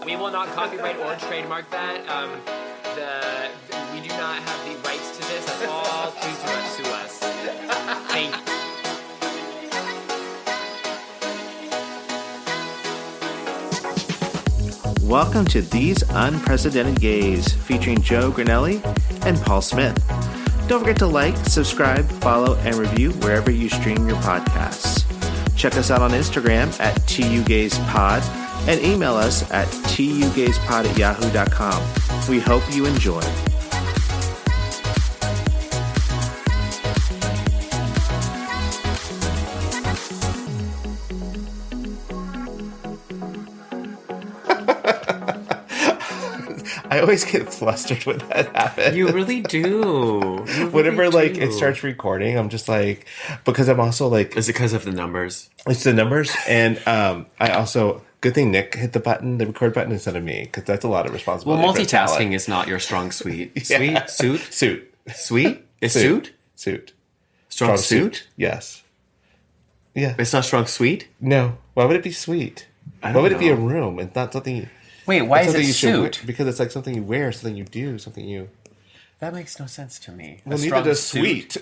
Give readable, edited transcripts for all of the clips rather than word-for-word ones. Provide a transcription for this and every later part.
We will not copyright or trademark that. We do not have the rights to this at all. Please do not sue us. Thank you. Welcome to These Unprecedented Gays, featuring Joe Granelli and Paul Smith. Don't forget to like, subscribe, follow, and review wherever you stream your podcasts. Check us out on Instagram at TUGaysPod and email us at tugayspod@yahoo.com. We hope you enjoy. I always get flustered when that happens. You really do. Whenever like it starts recording, I'm just like, because I'm also like, is it because of the numbers? It's the numbers, and I also, good thing Nick hit the record button instead of me, because that's a lot of responsibility. Well, multitasking is not your strong suit. Yeah. Suit. Sweet is suit. Strong suit. Yes. Yeah. It's not strong suite. No. Why would it be sweet? Why would it be a room? It's not something. Wait, why is it suit? Because it's like something you wear, something you do, something you... That makes no sense to me. Well, neither does sweet.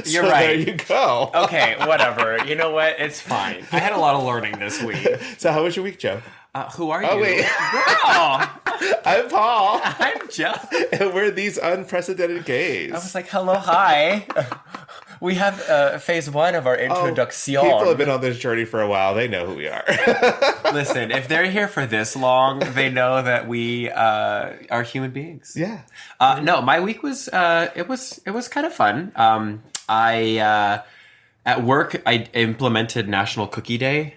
You're right. There you go. Okay, whatever. You know what? It's fine. I had a lot of learning this week. So how was your week, Joe? Who are you? Oh, wait. Girl! I'm Paul. I'm Joe. And we're These Unprecedented Gays. I was like, hello, hi. We have phase 1 of our introduction. People have been on this journey for a while. They know who we are. Listen, if they're here for this long, they know that we are human beings. Yeah. No, my week was it was kind of fun. I at work I implemented National Cookie Day,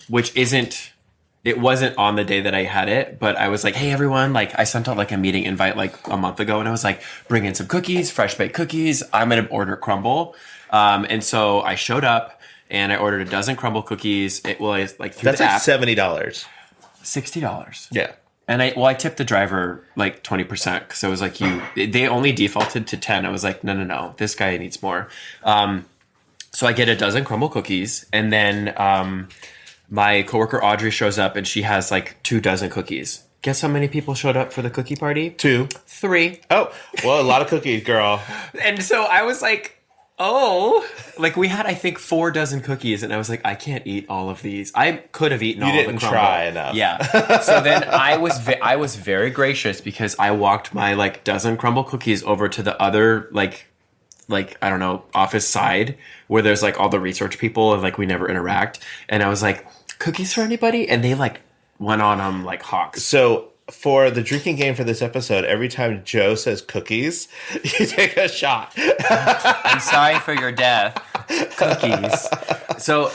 which it wasn't on the day that I had it, but I was like, hey, everyone, like I sent out like a meeting invite like a month ago, and I was like, bring in some cookies, fresh baked cookies. I'm going to order crumble. And so I showed up and I ordered a dozen crumble cookies. It was like through the app. That's like $70. $60. Yeah. And I tipped the driver like 20% because I was like, they only defaulted to 10. I was like, no, this guy needs more. So I get a dozen crumble cookies, and then, my coworker Audrey shows up and she has like 2 dozen cookies. Guess how many people showed up for the cookie party? 2. 3. Oh, well, a lot of cookies, girl. And so I was like, like we had, I think 4 dozen cookies, and I was like, I can't eat all of these. I could have eaten all of the crumble. You didn't try enough. Yeah. So then I was very gracious because I walked my like dozen crumble cookies over to the other like I don't know, office side where there's like all the research people and like we never interact. And I was like, cookies for anybody? And they like went on them like hawks. So for the drinking game for this episode, every time Joe says cookies, you take a shot. I'm sorry for your death. Cookies. So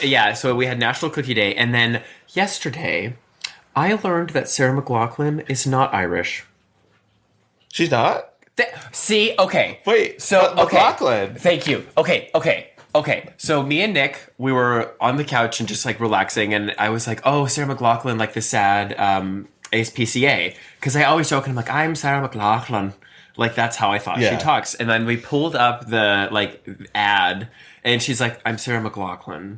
we had National Cookie Day. And then yesterday, I learned that Sarah McLachlan is not Irish. She's not? See, okay. Wait, so McLachlan. Thank you. Okay. So me and Nick, we were on the couch and just like relaxing, and I was like, oh, Sarah McLachlan, like the sad ASPCA. Because I always joke, and I'm like, I'm Sarah McLachlan. Like, that's how I thought she talks. And then we pulled up the like ad, and she's like, I'm Sarah McLachlan.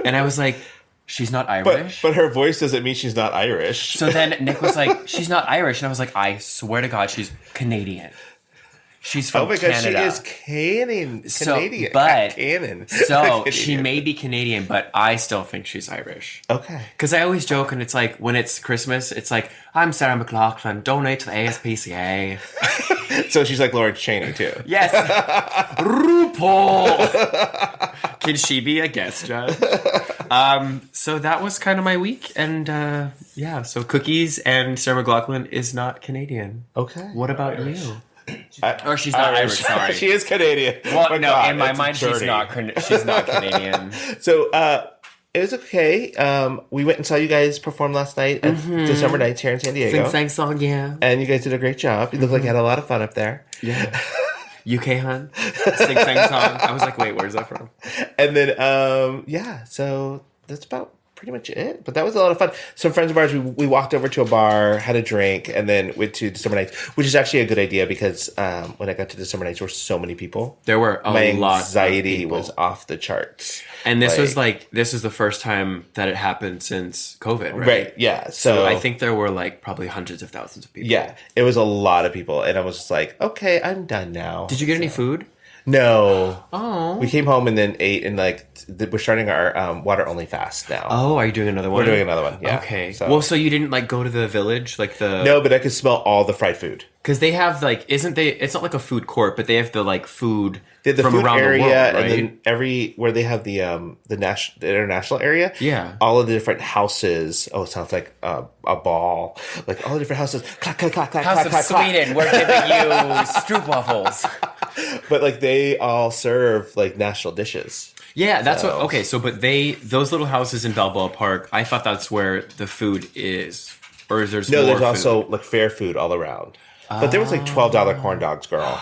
And I was like, she's not Irish. But her voice doesn't mean she's not Irish. So then Nick was like, she's not Irish. And I was like, I swear to God, she's Canadian. She's from Canada. Oh my God, she is Canadian. So she may be Canadian, but I still think she's Irish. Okay. Because I always joke, and it's like, when it's Christmas, it's like, I'm Sarah McLachlan, donate to the ASPCA. So she's like Lawrence Chaney, too. Yes. RuPaul. Can she be a guest judge? So that was kind of my week. And so cookies, and Sarah McLachlan is not Canadian. Okay. What about you? Or she's not Irish, sorry. She is Canadian. Well, in my mind, she's not Canadian. So, it was okay. We went and saw you guys perform last night at December Nights here in San Diego. Sing song, yeah. And you guys did a great job. You look like you had a lot of fun up there. Yeah. UK hun. Sing song. I was like, wait, where's that from? And then, so that's about pretty much it. But that was a lot of fun. Some friends of ours, we walked over to a bar, had a drink, and then went to December Nights, which is actually a good idea because when I got to December Nights, there were so many people. There were a lot of people. My anxiety was off the charts. And this was this is the first time that it happened since COVID, right? Right, yeah. So I think there were probably hundreds of thousands of people. Yeah, it was a lot of people. And I was just like, okay, I'm done now. Did you get any food? No. Oh. We came home and then ate, and we're starting our water only fast now. Oh, are you doing another one? We're doing another one, yeah. Okay. So you didn't go to the village? No, but I could smell all the fried food. Because they have it's not like a food court, but they have the food they have the from food around area, the world, right? and then where they have the international area. Yeah. All of the different houses. Oh, it sounds like a ball. All the different houses. Clack, clack, clack, clack, House clack, of clack, Sweden, we're giving you stroopwafels. But they all serve national dishes. Yeah, that's what. Okay, so but those little houses in Balboa Park, I thought that's where the food is, or is there's no? More there's food? Also fair food all around. But there was $12 corn dogs, girl.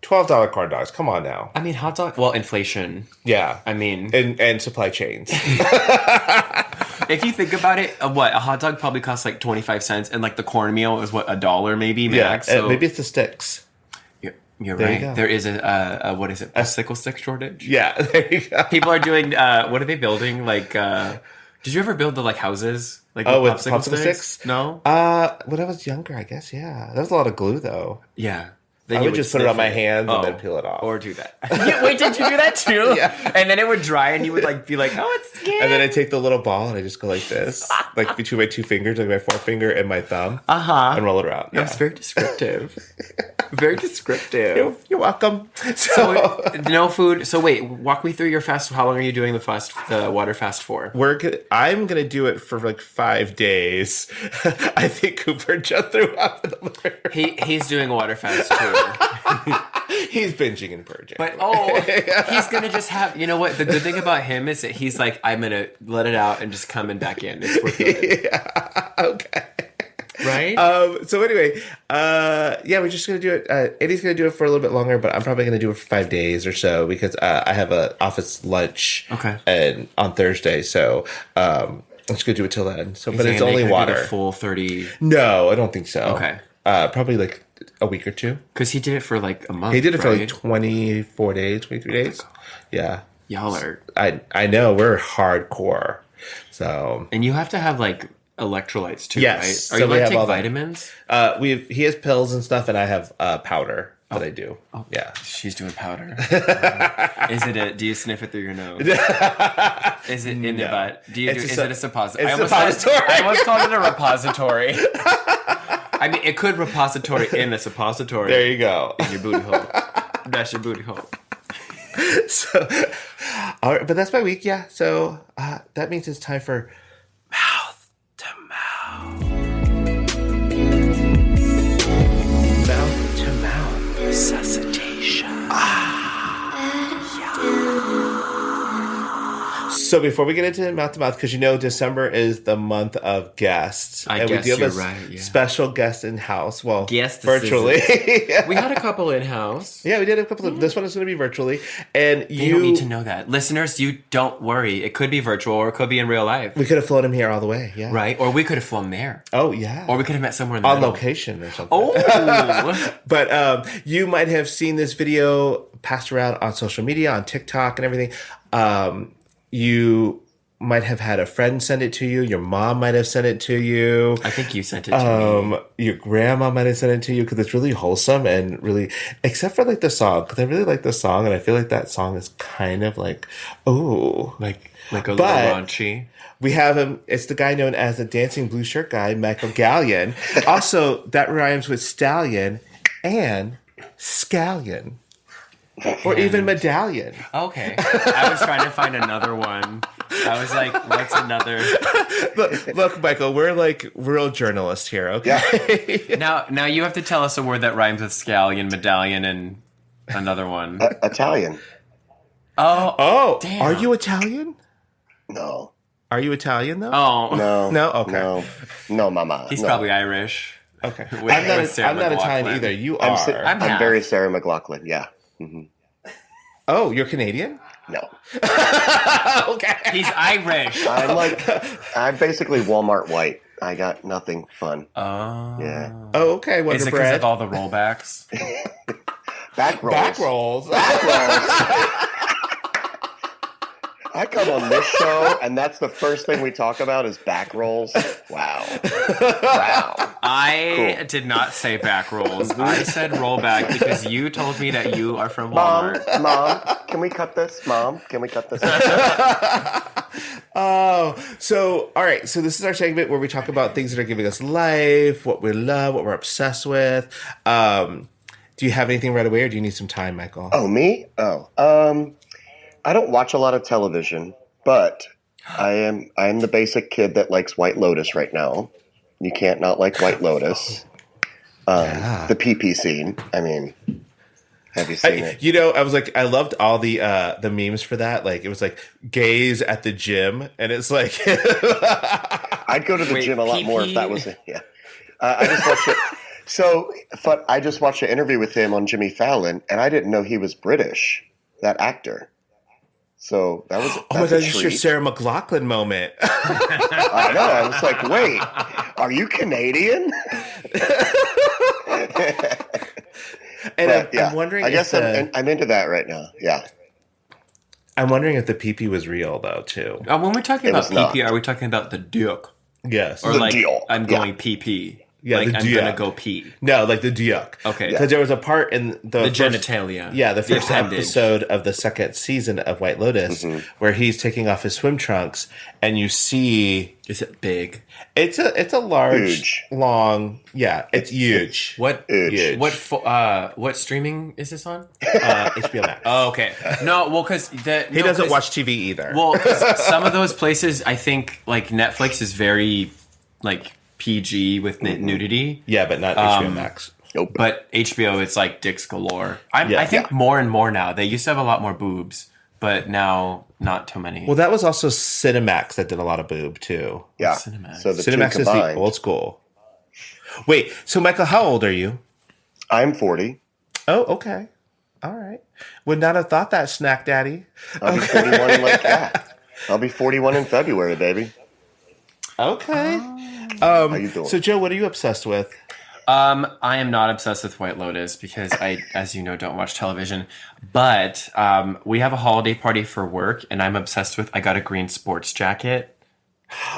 $12 corn dogs. Come on now. I mean, hot dog. Well, inflation. Yeah. I mean, and supply chains. If you think about it, a hot dog probably costs 25 cents, and the cornmeal is $1 maybe max. Yeah, so maybe it's the sticks. You're there right. You there is a what is it? A sickle stick shortage. Yeah, there you go. People are doing. What are they building? Did you ever build the houses? With popsicle sticks? No. When I was younger, I guess. Yeah, that was a lot of glue, though. Yeah. Then I would just put it on my hands and then peel it off. Or do that. Wait, did you do that too? Yeah. And then it would dry and you would be like, oh, it's scared. And then I take the little ball and I just go like this. Between my two fingers, my forefinger and my thumb. Uh-huh. And roll it around. That's very descriptive. Very descriptive. You're welcome. So no food. So wait, walk me through your fast. How long are you doing the water fast for? I'm going to do it for 5 days. I think Cooper just threw up in the living room. He's doing a water fast too. He's binging and purging. But he's gonna just have, you know what, the good thing about him is that he's I'm gonna let it out and just coming back in. It's worth it. Yeah. Okay. Right? So anyway, we're just gonna do it. Eddie's gonna do it for a little bit longer, but I'm probably gonna do it for 5 days or so because I have an office lunch and on Thursday, so I'm just gonna do it till then. So but it's only water. The full 30. No, I don't think so. Okay. Probably a week or two. Because he did it for a month. He did it for 24 days, 23 days. Yeah. Y'all are. I know, we're hardcore. So. And you have to have electrolytes too, yes. right? Are you taking vitamins? He has pills and stuff, and I have powder that I do. Oh, yeah. She's doing powder. Do you sniff it through your nose? Is it in the butt? Is it a suppository? I almost called it a repository. I mean, it could repository in a suppository. There you go. In your booty hole. That's your booty hole. So, all right, but that's my week, yeah. So that means it's time for mouth to mouth. Mouth to mouth resuscitation. So before we get into mouth to mouth, because December is the month of guests. I guess you're right. Yeah. Special guest in house. Well, guest virtually. We had a couple in house. Yeah, we did a couple. This one is going to be virtually, and you don't need to know that, listeners. You don't worry. It could be virtual, or it could be in real life. We could have flown him here all the way. Yeah, right. Or we could have flown there. Oh yeah. Or we could have met somewhere in the on middle. Location or something. Oh, but you might have seen this video passed around on social media, on TikTok, and everything. You might have had a friend send it to you. Your mom might have sent it to you. I think you sent it to me. Your grandma might have sent it to you because it's really wholesome and really, except for the song, because I really like the song and I feel like that song is kind of ooh. Like a little raunchy. We have him. It's the guy known as the dancing blue shirt guy, Michael Galyean. Also, that rhymes with stallion and scallion. Or even medallion. Okay. I was trying to find another one. I was like, what's another? Look, Michael, we're real journalists here, okay? Yeah. Now you have to tell us a word that rhymes with scallion, medallion, and another one. Italian. Oh, damn. Are you Italian? No. Are you Italian, though? Oh. No. No? Okay. No, mama. He's probably Irish. Okay. I'm not Italian either. You are. I'm very Sarah McLachlan, yeah. Mm-hmm. Oh, you're Canadian? No. Okay. He's Irish. I'm basically Walmart white. I got nothing fun. Oh. Yeah. Oh, okay. Wonder Is it because Bread. of all the rollbacks? Back rolls. Back rolls. Back rolls. I come on this show, and that's the first thing we talk about is back rolls. Wow. I did not say back rolls. I said rollback because you told me that you are from Walmart. Mom, can we cut this? Mom, can we cut this? Oh, so, all right. So this is our segment where we talk about things that are giving us life, what we love, what we're obsessed with. Do you have anything right away, or do you need some time, Michael? Oh, me? I don't watch a lot of television, but I am the basic kid that likes White Lotus right now. You can't not like White Lotus. The PP scene. I mean, have you seen it? You know, I was like, I loved all the memes for that. Like, it was like gays at the gym, and it's like, I'd go to the gym a lot more if that was it. Yeah, I just watched it. So, but I just watched an interview with him on Jimmy Fallon, and I didn't know he was British. That actor. So that was. Oh my God, this is your Sarah McLachlan moment. I know. I was like, wait, are you Canadian? And yeah, I'm wondering. I guess I'm into that right now. Yeah. I'm wondering if the PP was real though too. When we're talking about PP, not. are we talking about the Duke? Yes. Or The like deal. I'm going PP? Yeah, like the I'm Duke. gonna go pee. No, like the Duke. Okay. Because there was a part in the first, genitalia. Yeah, the first appendage. episode of the second season of White Lotus, where he's taking off his swim trunks, and you see Is it big? it's a large, Huge. long. Yeah, it's huge. What? Huge. What streaming is this on? HBO Max. Oh, okay. No, well, because He doesn't watch TV either. Well, 'cause some of those places, I think, like Netflix is very like PG with nudity. yeah, but not HBO Max. Nope. But HBO, it's like dicks galore. Yeah. I think more and more now. They used to have a lot more boobs, but now not too many. Well, that was also Cinemax that did a lot of boob too. Yeah. Cinemax. So the Cinemax two is the combined. old school. Wait, so Michael, how old are you? I'm 40. Oh, okay. All right. Would not have thought that, Snack Daddy. I'll be 41 in like that. I'll be 41 in February, baby. Okay. How you doing? So, Joe, what are you obsessed with? I am not obsessed with White Lotus because I, as you know, don't watch television. But we have a holiday party for work, and I'm obsessed with. I got a green sports jacket,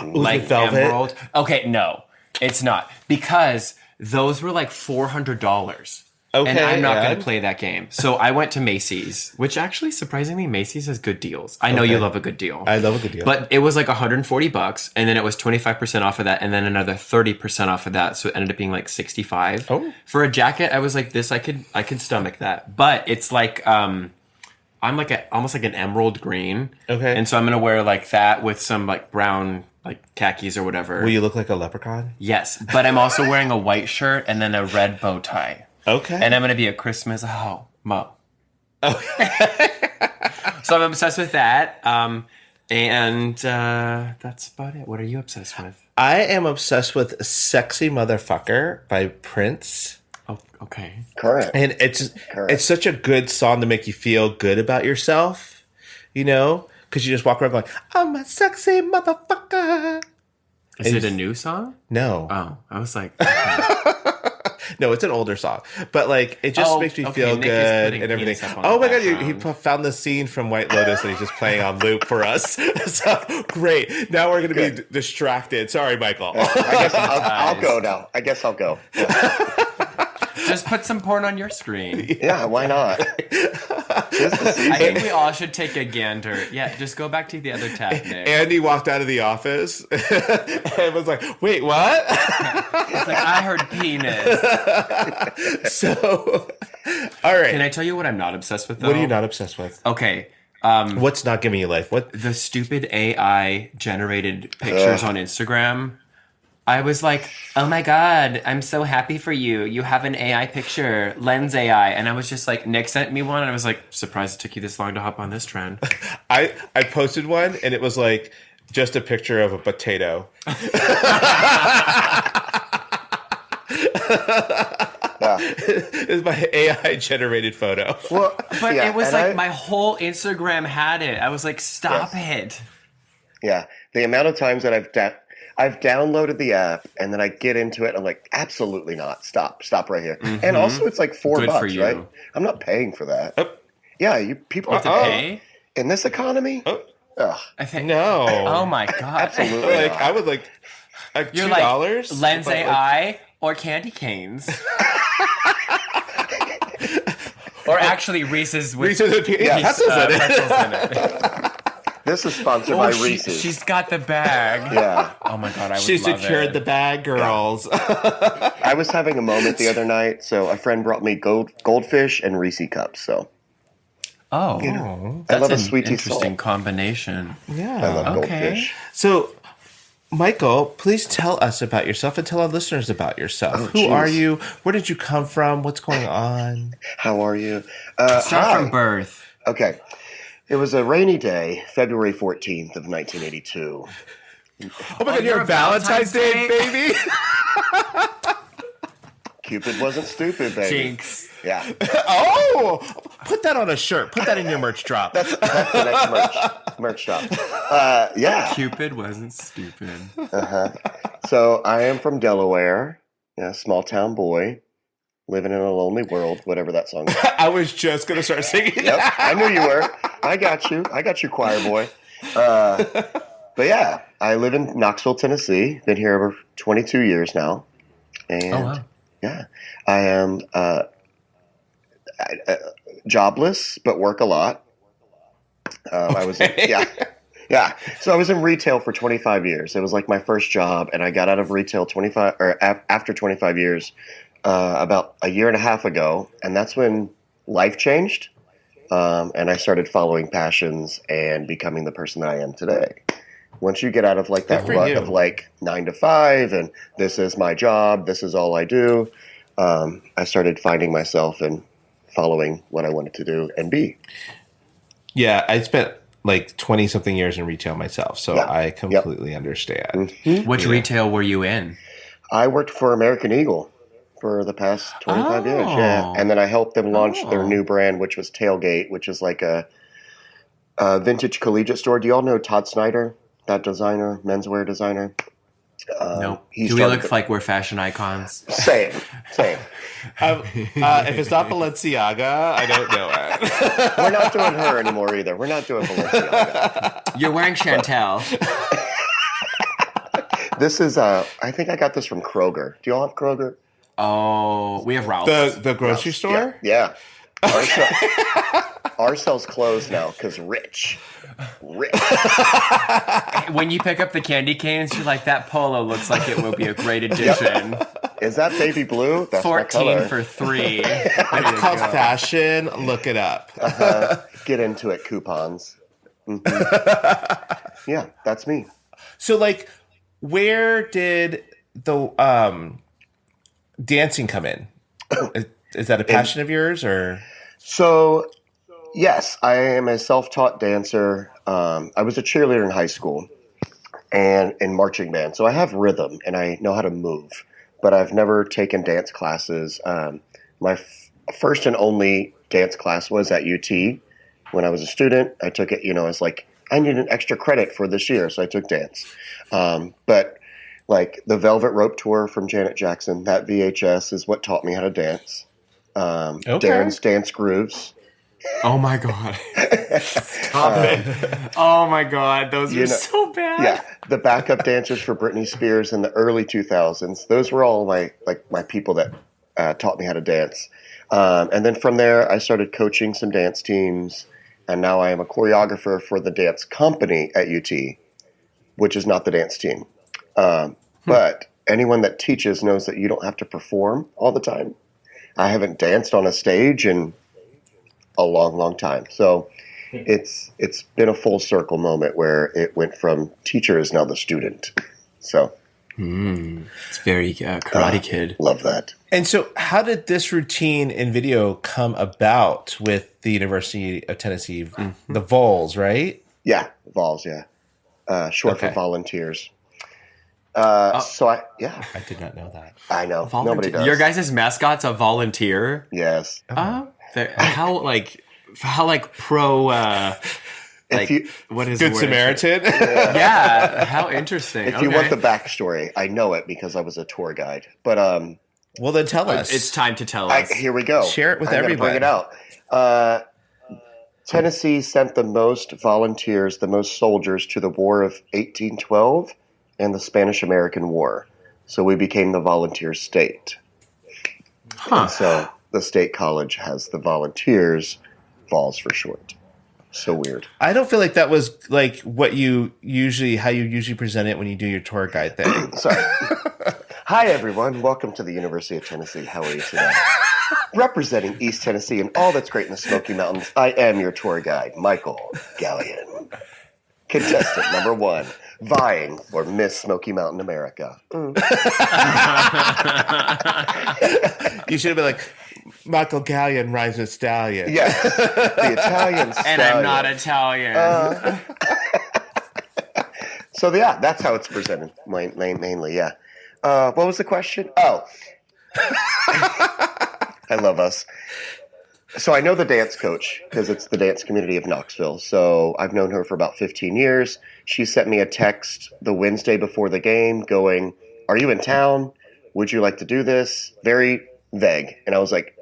like velvet? emerald. Okay, no, it's not because those were like $400. Okay, and I'm not going and? to play that game. So I went to Macy's, which actually, surprisingly, Macy's has good deals. I know you love a good deal. I love a good deal. But it was like $140, and then it was 25% off of that, and then another 30% off of that. So it ended up being like $65. Oh. For a jacket, I was like, this, I could stomach that. But it's like, I'm like almost like an emerald green. Okay. And so I'm gonna wear like that with some like brown like khakis or whatever. Will you look like a leprechaun? Yes, but I'm also wearing a white shirt and then a red bow tie. Okay. And I'm gonna be a Christmas Mo. Okay. So I'm obsessed with that. And that's about it. What are you obsessed with? I am obsessed with Sexy Motherfucker by Prince. Oh, okay. Correct. And it's such a good song to make you feel good about yourself, you know? Because you just walk around going, I'm a sexy motherfucker. Is it a new song? No. Oh, I was like, okay. No, it's an older song. But, like, it just makes me feel Nick is good putting and everything. penis up on Oh, the my God. He background. found the scene from White Lotus and he's just playing on loop for us. So, great. Now we're going to be distracted. Sorry, Michael. I guess I'll go now. I guess I'll go. Just put some porn on your screen. Yeah, why not? Tis the season. I think we all should take a gander. Yeah, just go back to the other tab, Nick. Andy walked out of the office and was like, wait, what? It's like, I heard penis. So, all right. Can I tell you what I'm not obsessed with, though? What are you not obsessed with? Okay. What's not giving you life? What? The stupid AI-generated pictures on Instagram. I was like, oh my God, I'm so happy for you. You have an AI picture, Lens AI. And I was just like, Nick sent me one. And I was like, surprised it took you this long to hop on this trend. I posted one and it was like just a picture of a potato. Yeah. It's my AI generated photo. Well, But yeah, it was and like my whole Instagram had it. I was like, stop Yes. it. Yeah, the amount of times that I've downloaded the app and then I get into it, I'm like, absolutely not. Stop right here. And also, it's like $4, Good for you. right? I'm not paying for that. Oh. Yeah, you people You have to pay? in this economy. Oh. Ugh, I think. No. Oh my god. absolutely. Like not. I would like You're $2. like Lens but, like, AI or candy canes. Or actually Reese's with Reese's with pretzels in it. pretzels in it. This is sponsored by Oh, Reese's. she's got the bag. Yeah, Oh my god, I would She love secured it. the bag, girls. I was having a moment the other night, so a friend brought me goldfish and Reese cups. So Oh, I that's love a an sweetie interesting salt. combination. I Yeah. love Okay. goldfish. So, Michael, please tell us about yourself and tell our listeners about yourself. Oh, Who geez. are you? Where did you come from? What's going on? How are you? Start Hi. from birth. Okay. It was a rainy day, February 14th of 1982. Oh my God, you're you're a Valentine's Day, baby. Cupid wasn't stupid, baby. Jinx. Yeah. Oh, put that on a shirt. Put that in your merch drop. That's the next merch drop. Yeah. Cupid wasn't stupid. So I am from Delaware, small town boy, living in a lonely world, whatever that song is. I was just going to start singing Yep, that. I knew you were. I got you, choir boy. But yeah, I live in Knoxville, Tennessee. Been here over 22 years now. And Oh wow. yeah, I am jobless, but work a lot. I was yeah. So I was in retail for 25 years. It was like my first job, and I got out of retail after 25 years, about a year and a half ago, and that's when life changed, and I started following passions and becoming the person that I am today. Once you get out of like that Good for rut you. of like 9 to 5, and this is my job, this is all I do, I started finding myself and following what I wanted to do and be. Yeah, I spent like 20 something years in retail myself, so Yeah. I completely understand. Which retail were you in? I worked for American Eagle for the past 25 years, yeah. And then I helped them launch their new brand, which was Tailgate, which is like a vintage collegiate store. Do you all know Todd Snyder, that designer, menswear designer? No. he Do we started look like we're fashion icons? Same. If it's not Balenciaga, I don't know it. We're not doing her anymore either. We're not doing Balenciaga. You're wearing Chantel. This is, I think I got this from Kroger. Do you all have Kroger? Oh, we have Ralph's. The grocery store? Yeah. Our cell's closed now because rich. When you pick up the candy canes, you're like, that polo looks like it will be a great addition. Is that baby blue? That's my 14 color. for 3. It's called fashion. Look it up. Get into it, coupons. Yeah, that's me. So, like, where did the dancing come in? Is that a passion of yours, or? So, yes, I am a self-taught dancer. I was a cheerleader in high school and in marching band. So I have rhythm and I know how to move, but I've never taken dance classes. My first and only dance class was at UT. When I was a student, I took it, as like, I need an extra credit for this year, so I took dance. But like the Velvet Rope Tour from Janet Jackson, that VHS is what taught me how to dance. Darren's Dance Grooves. Oh my God. Stop it. Oh my God. Those are so bad. Yeah. The backup dancers for Britney Spears in the early 2000s. Those were all my people that taught me how to dance. And then from there, I started coaching some dance teams. And now I am a choreographer for the dance company at UT, which is not the dance team. But anyone that teaches knows that you don't have to perform all the time. I haven't danced on a stage in a long, long time. So it's been a full circle moment where it went from teacher is now the student. So it's very Karate Kid. Love that. And so, how did this routine in video come about with the University of Tennessee, the Vols, right? Yeah, Vols, yeah. Short for volunteers. So I did not know that. I know. Nobody does. Your guys' mascot's a volunteer? Yes. How pro what is Good Samaritan? Yeah, how interesting. If you want the backstory, I know it because I was a tour guide. But well, then tell us. It's time to tell us. Here we go. Share it with everybody. Bring it out. Tennessee sent the most volunteers, the most soldiers to the War of 1812 and the Spanish-American War. So we became the volunteer state. And so the state college has the volunteers, Vols for short. So weird. I don't feel like that was like how you usually present it when you do your tour guide thing. Sorry. Hi, everyone. Welcome to the University of Tennessee. How are you today? Representing East Tennessee and all that's great in the Smoky Mountains, I am your tour guide, Michael Galyean. Contestant number 1, vying for Miss Smoky Mountain America. You should have been like, Michael Galyean rides a stallion. Yes, the Italian stallion. And I'm not Italian. So, yeah, that's how it's presented, mainly, yeah. What was the question? Oh. I love us. So I know the dance coach because it's the dance community of Knoxville. So I've known her for about 15 years. She sent me a text the Wednesday before the game going, "Are you in town? Would you like to do this?" Very vague. And I was like,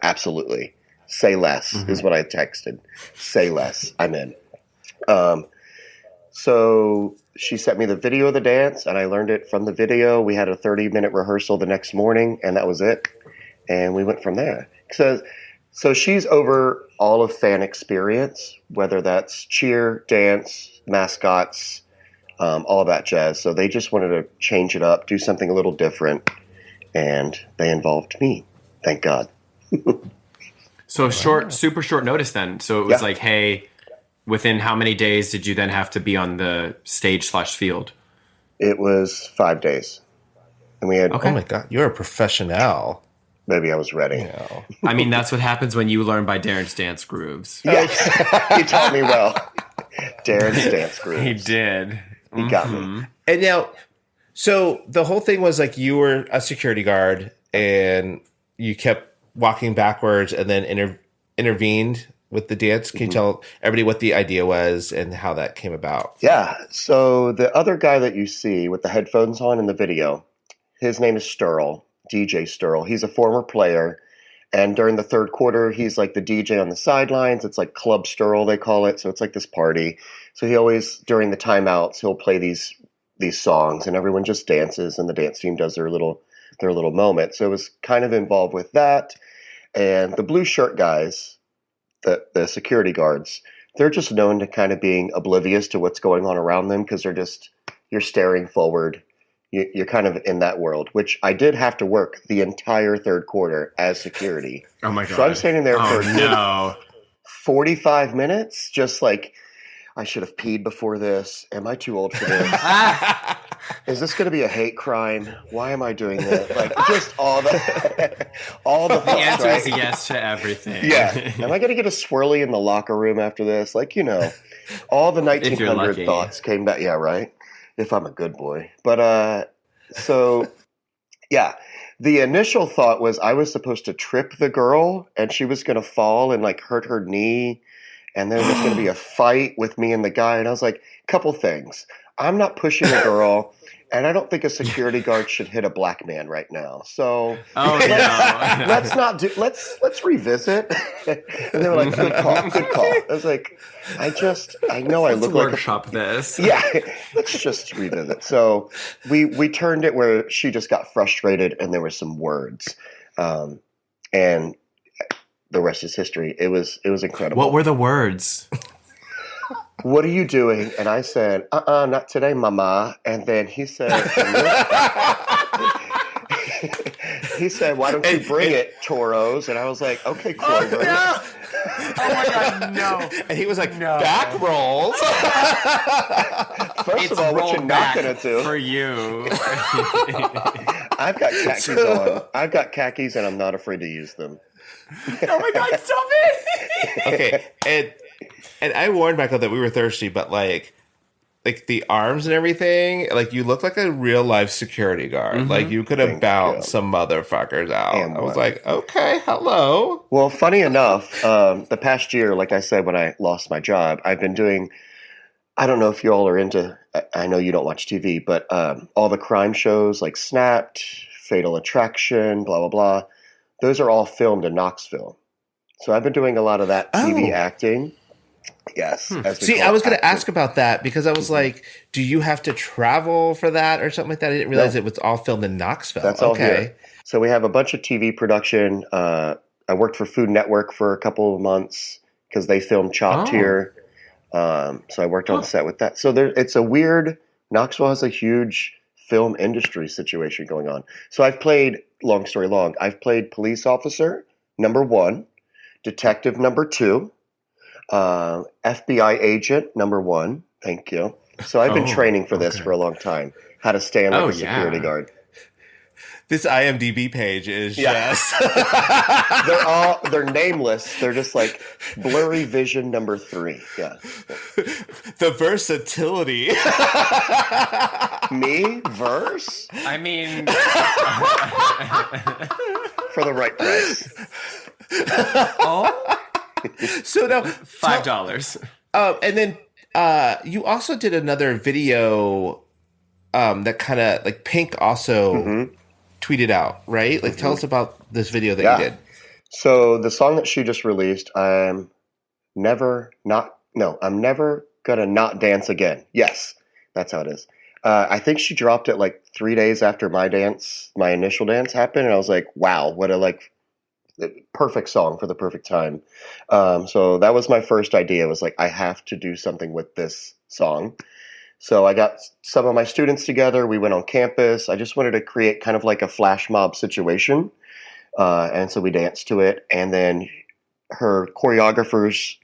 absolutely. Say less is what I texted. Say less. I'm in. So she sent me the video of the dance, and I learned it from the video. We had a 30-minute rehearsal the next morning, and that was it. And we went from there. So she's over all of fan experience, whether that's cheer, dance, mascots, all that jazz. So they just wanted to change it up, do something a little different, and they involved me. Thank God. So super short notice then. So it was like, hey, within how many days did you then have to be on the stage/field? It was 5 days. And we had... Okay. Oh my God, you're a professional. Maybe I was ready. Yeah. I mean, that's what happens when you learn by Darren's dance grooves. Yes, he taught me well. Darren's dance grooves. He did. He got me. And now, so the whole thing was like you were a security guard and you kept walking backwards and then intervened with the dance. Can you tell everybody what the idea was and how that came about? Yeah. So the other guy that you see with the headphones on in the video, his name is Sturl. DJ Sturl. He's a former player, and during the third quarter, he's like the DJ on the sidelines. It's like Club Sturl, they call it. So it's like this party. So he always, during the timeouts, he'll play these songs, and everyone just dances, and the dance team does their little moment. So it was kind of involved with that. And the blue shirt guys, the security guards, they're just known to kind of being oblivious to what's going on around them because you're staring forward. You're kind of in that world, which I did have to work the entire third quarter as security. Oh my God. So I'm standing there for 45 minutes, just like, I should have peed before this. Am I too old for this? Is this going to be a hate crime? Why am I doing this? Like, just all the thoughts, The answer right? is yes to everything. Yeah. Am I going to get a swirly in the locker room after this? Like, all the 1900 thoughts came back. Yeah, right? If I'm a good boy. But, so, yeah. The initial thought was I was supposed to trip the girl and she was going to fall and, like, hurt her knee. And then there's going to be a fight with me and the guy. And I was like, couple things. I'm not pushing a girl. And I don't think a security guard should hit a black man right now. So let's not do. Let's revisit. And they were like, "Good call, good call." I was like, I know I look like workshop this. Yeah, let's just revisit. So we turned it where she just got frustrated, and there were some words, and the rest is history. It was incredible. What were the words? What are you doing? And I said, not today, mama. And then he said, why don't you bring it, toros? And I was like, okay, Clover. Oh my God, no. And he was like, back rolls. First of all, what you're not going to do. For you. I've got khakis on. I've got khakis and I'm not afraid to use them. Oh my God, stop it. Okay, and I warned Michael that we were thirsty, but like like the arms and everything, like you look like a real life security guard. Like you could have bounced some motherfuckers out. I was like, okay, hello. Well, funny enough, the past year, like I said, when I lost my job, I've been doing, I don't know if you all are into, I know you don't watch TV, but all the crime shows like Snapped, Fatal Attraction, blah, blah, blah. Those are all filmed in Knoxville. So I've been doing a lot of that TV acting. Yes. See, I was going to ask about that because I was like, do you have to travel for that or something like that? I didn't realize it was all filmed in Knoxville. That's all here. So we have a bunch of TV production. I worked for Food Network for a couple of months because they filmed Chopped here. So I worked on the set with that. So it's a weird, Knoxville has a huge film industry situation going on. So I've played, long story long, I've played police officer number 1, detective number 2, FBI agent number 1. Thank you. So I've been training for this for a long time. How to stand like a security guard. This IMDb page is just they're nameless. They're just like blurry vision number 3. Yeah. The versatility. Me? Verse? I mean, for the right price. So now $5. And then you also did another video that kind of like Pink also tweeted out, right? Like tell us about this video that you did. So the song that she just released, I'm never gonna not dance again. Yes, that's how it is. I think she dropped it like 3 days after my initial dance happened, and I was like, wow, what a perfect song for the perfect time. So that was my first idea, was like, I have to do something with this song. So I got some of my students together. We went on campus. I just wanted to create kind of like a flash mob situation. And so we danced to it. And then her choreographers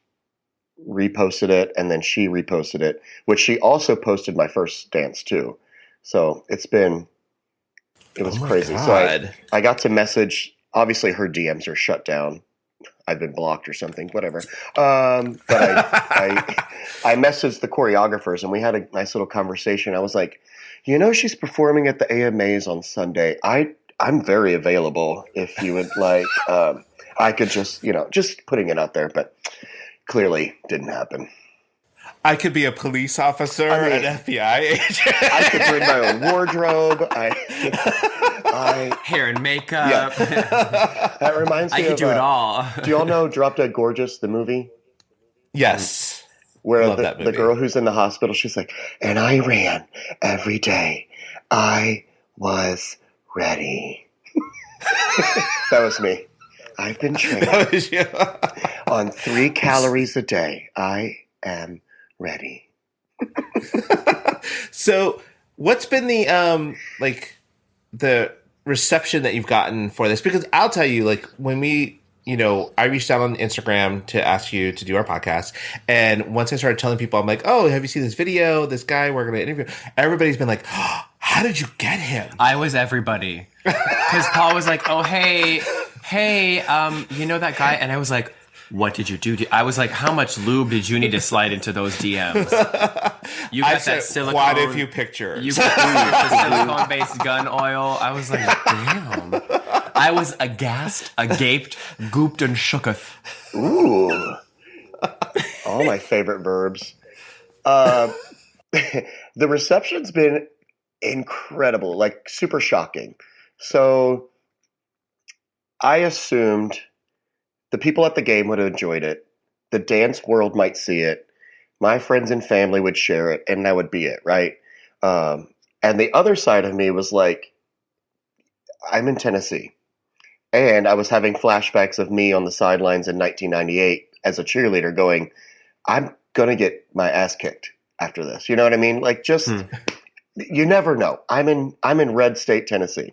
reposted it, and then she reposted it, which she also posted my first dance too. So it was crazy. God. So I got to message, obviously her DMs are shut down. I've been blocked or something, whatever. But I messaged the choreographers, and we had a nice little conversation. I was like, she's performing at the AMAs on Sunday. I'm very available if you would like. I could just putting it out there, but clearly didn't happen. I could be a police officer, an FBI agent. I could bring my own wardrobe. Hair and makeup. Yeah. That reminds me I could do it all. Do you all know Drop Dead Gorgeous, the movie? Yes. Where the girl who's in the hospital, she's like, and I ran every day. I was ready. That was me. I've been training on 3 calories a day. I am ready. So what's been the reception that you've gotten for this? Because I'll tell you, like, when I reached out on Instagram to ask you to do our podcast, and once I started telling people, I'm like, oh, have you seen this video? This guy we're going to interview. Everybody's been like, oh, how did you get him? I was everybody. Because Paul was like, oh, hey, you know that guy? And I was like, what did you do? I was like, how much lube did you need to slide into those DMs? You got that silicone. Quite a few pictures. You got the silicone-based gun oil. I was like, damn. I was aghast, agaped, gooped, and shooketh. Ooh. All my favorite verbs. The reception's been incredible, like super shocking. So I assumed the people at the game would have enjoyed it. The dance world might see it. My friends and family would share it, and that would be it, right? And the other side of me was like, I'm in Tennessee. And I was having flashbacks of me on the sidelines in 1998 as a cheerleader going, I'm going to get my ass kicked after this. You know what I mean? Like, just, you never know. I'm in red state, Tennessee.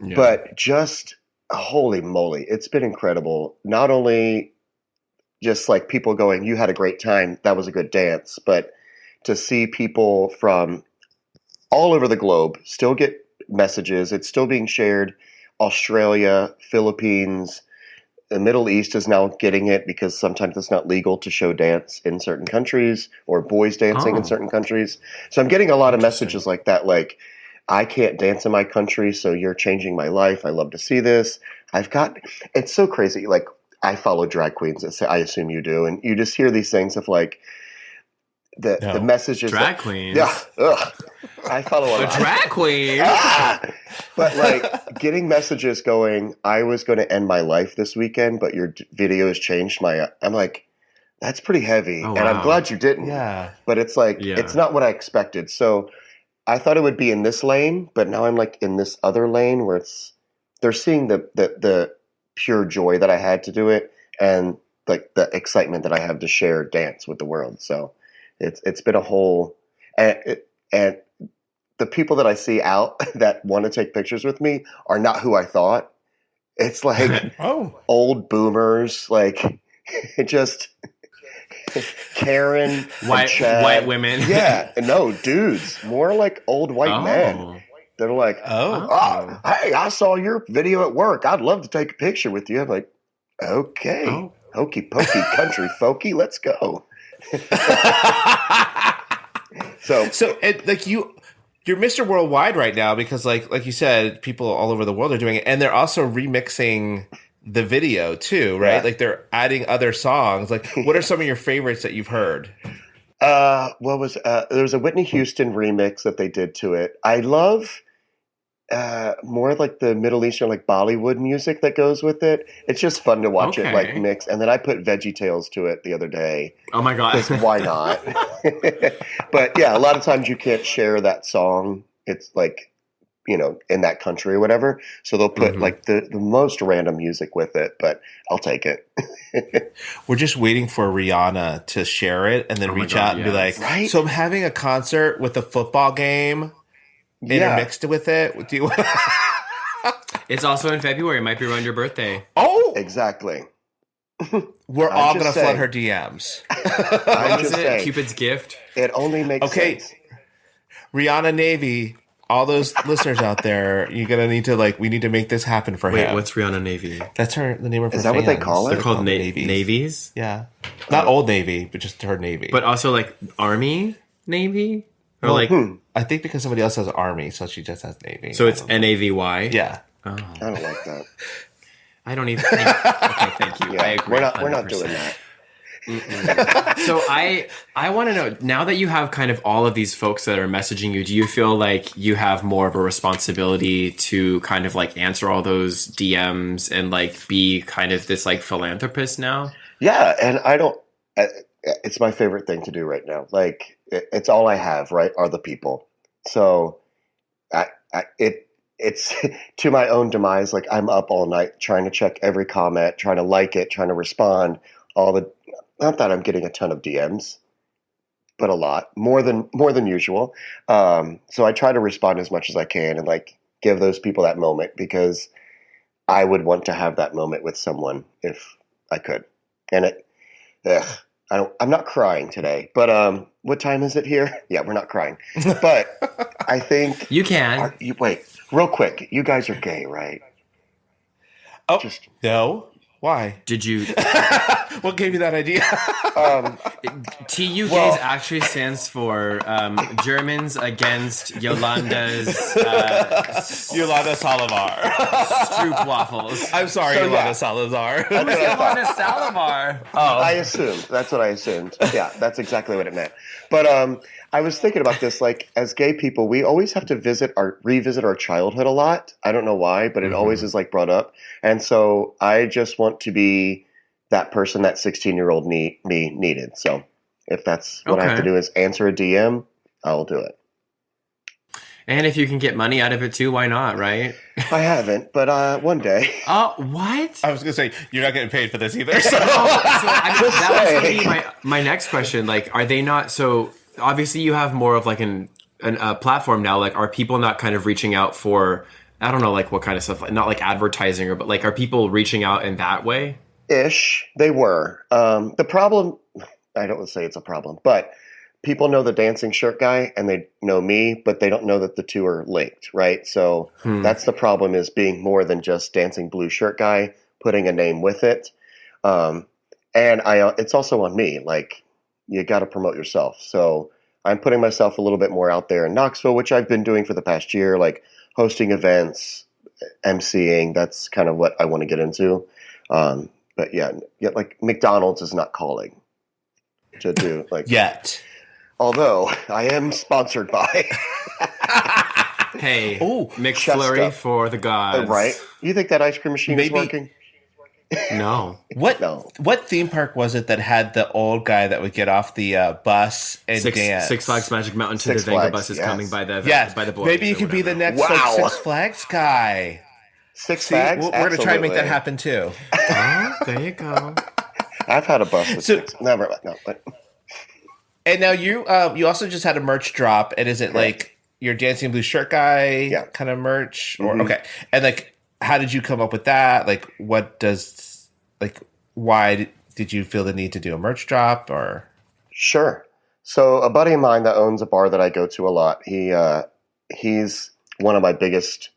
Yeah. But just, holy moly, it's been incredible. Not only just like people going, you had a great time, that was a good dance, but to see people from all over the globe still get messages. It's still being shared. Australia, Philippines, the Middle East is now getting it because sometimes it's not legal to show dance in certain countries or boys dancing in certain countries. So I'm getting a lot of messages like that, like, I can't dance in my country, so you're changing my life. I love to see this. It's so crazy. Like, I follow drag queens. I assume you do. And you just hear these things of like, the messages. Drag queens? Yeah. Ugh, I follow a lot. Drag queen? But like getting messages going, I was going to end my life this weekend, but your video has changed I'm like, that's pretty heavy. Oh, and I'm glad you didn't. Yeah. But it's like, it's not what I expected. So I thought it would be in this lane, but now I'm like in this other lane where they're seeing the pure joy that I had to do it and like the excitement that I have to share dance with the world. So it's been a whole, and the people that I see out that want to take pictures with me are not who I thought. It's like old boomers, like just Karen, white women. Yeah, no, dudes, more like old white men. They're like, hey, I saw your video at work. I'd love to take a picture with you. I'm like, okay, hokey pokey country folky, let's go. So like you're Mr. Worldwide right now because like you said, people all over the world are doing it, and they're also remixing the video too, right? Yeah. Like they're adding other songs. Like, what are some of your favorites that you've heard? There was a Whitney Houston remix that they did to it. I love more like the Middle Eastern, like Bollywood music that goes with it. It's just fun to watch it like mix. And then I put Veggie Tales to it the other day. Oh my God. Why not? But yeah, a lot of times you can't share that song. It's like, in that country or whatever. So they'll put like the most random music with it, but I'll take it. We're just waiting for Rihanna to share it and then reach out and be like, so I'm having a concert with a football game intermixed with it. It's also in February. It might be around your birthday. Oh, exactly. We're all going to flood her DMs. I'm just saying. Cupid's gift. It only makes sense. Rihanna Navy. All those listeners out there, you're gonna need to we need to make this happen for him. Wait, what's Rihanna Navy? That's the name of her. Is that fans. what they call it? They're called navies. Yeah, not Old Navy, but just her Navy. But also like Army Navy, or I think because somebody else has Army, so she just has Navy. So it's NAVY. Yeah. Oh. I don't like that. I don't even. Okay, thank you. Yeah, I agree. We're not doing that. So I want to know, now that you have kind of all of these folks that are messaging you, do you feel like you have more of a responsibility to kind of like answer all those DMs and like be kind of this like philanthropist now? Yeah, and it's my favorite thing to do right now. Like it's all I have, right? Are the people. So it's to my own demise. Like I'm up all night trying to check every comment, trying to like it, trying to respond. Not that I'm getting a ton of DMs, but a lot more than usual. So I try to respond as much as I can and like give those people that moment because I would want to have that moment with someone if I could. And I'm not crying today, but what time is it here? Yeah, we're not crying, but I think you can. Wait, real quick. You guys are gay, right? Oh, no. Why? Did you? What gave you that idea? TU gays actually stands for Germans Against Yolanda's Yolanda Salazar. Stroop waffles. I'm sorry, Yolanda Salazar. Who's Yolanda Salazar? Oh, I assumed. That's what I assumed. Yeah, that's exactly what it meant. But I was thinking about this. Like, as gay people, we always have to revisit our childhood a lot. I don't know why, but it always is like brought up. And so I just want to be that person that 16-year-old me needed. So if that's what I have to do is answer a DM, I'll do it. And if you can get money out of it too, why not, right? I haven't, but one day. Oh, what? I was going to say, you're not getting paid for this either. So, that was going to be my next question. Like, are they not... So, obviously, you have more of like a platform now. Like, are people not kind of reaching out for... I don't know, like, what kind of stuff? Not like advertising, but like, are people reaching out in that way? Ish. They were. The problem... I don't want to say it's a problem, but... People know the dancing shirt guy and they know me, but they don't know that the two are linked, right? So that's the problem, is being more than just dancing blue shirt guy, putting a name with it. And it's also on me. Like, you got to promote yourself. So I'm putting myself a little bit more out there in Knoxville, which I've been doing for the past year, like hosting events, emceeing. That's kind of what I want to get into. But yeah, like McDonald's is not calling to do like yet. Although I am sponsored by. Hey, ooh, McFlurry for the gods. Right? You think that ice cream machine is working? No. What theme park was it that had the old guy that would get off the bus and dance? Six Flags Magic Mountain to Six the Venga Flags, bus is yes. coming by the board. Maybe you could be the next like, Six Flags guy. Six Flags? We're going to try and make that happen too. Oh, there you go. I've had a bus with Six. Never mind. No, but. And now you also just had a merch drop, and is it like your Dancing Blue Shirt guy kind of merch? Or okay. And like, how did you come up with that? Like, why did you feel the need to do a merch drop? Or Sure. So a buddy of mine that owns a bar that I go to a lot, he's one of my biggest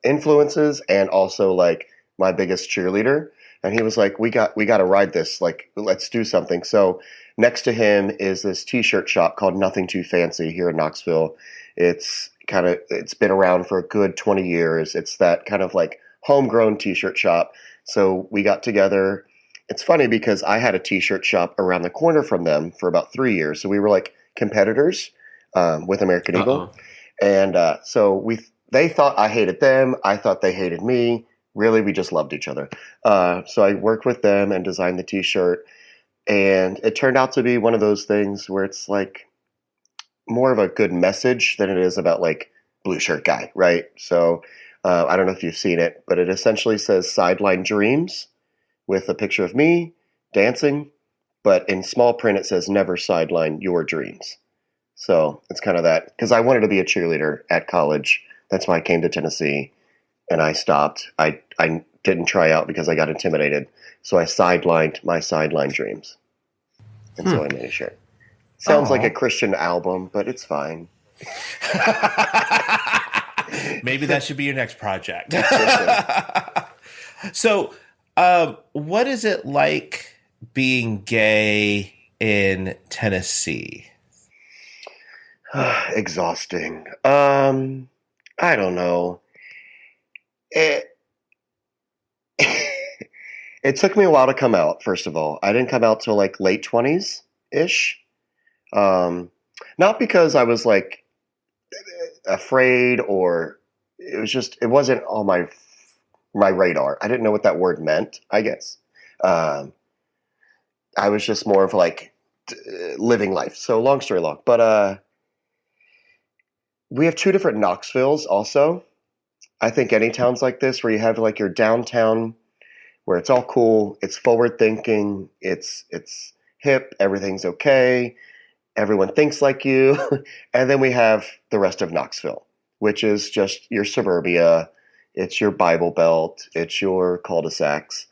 influences and also like my biggest cheerleader. And he was like, we got to ride this. Like, let's do something. So next to him is this t-shirt shop called Nothing Too Fancy here in Knoxville. It's been around for a good 20 years. It's that kind of like homegrown t-shirt shop. So we got together. It's funny because I had a t-shirt shop around the corner from them for about 3 years. So we were like competitors with American Eagle. And so they thought I hated them. I thought they hated me. Really, we just loved each other. So I worked with them and designed the t-shirt. And it turned out to be one of those things where it's like more of a good message than it is about like blue shirt guy, right? So I don't know if you've seen it, but it essentially says sideline dreams with a picture of me dancing, but in small print it says never sideline your dreams. So it's kind of that, because I wanted to be a cheerleader at college. That's why I came to Tennessee, and I stopped. I didn't try out because I got intimidated. So I sidelined my sideline dreams. And so I made a shirt. Sounds like a Christian album, but it's fine. Maybe that should be your next project. So, what is it like being gay in Tennessee? Exhausting. I don't know. It took me a while to come out, first of all. I didn't come out till like late 20s-ish. Not because I was like afraid or it wasn't on my radar. I didn't know what that word meant, I guess. I was just more of like living life. So long story long. But we have two different Knoxvilles also. I think any towns like this where you have like your downtown where it's all cool, it's forward thinking, it's hip, everything's okay, everyone thinks like you. And then we have the rest of Knoxville, which is just your suburbia, it's your Bible Belt, it's your cul-de-sacs.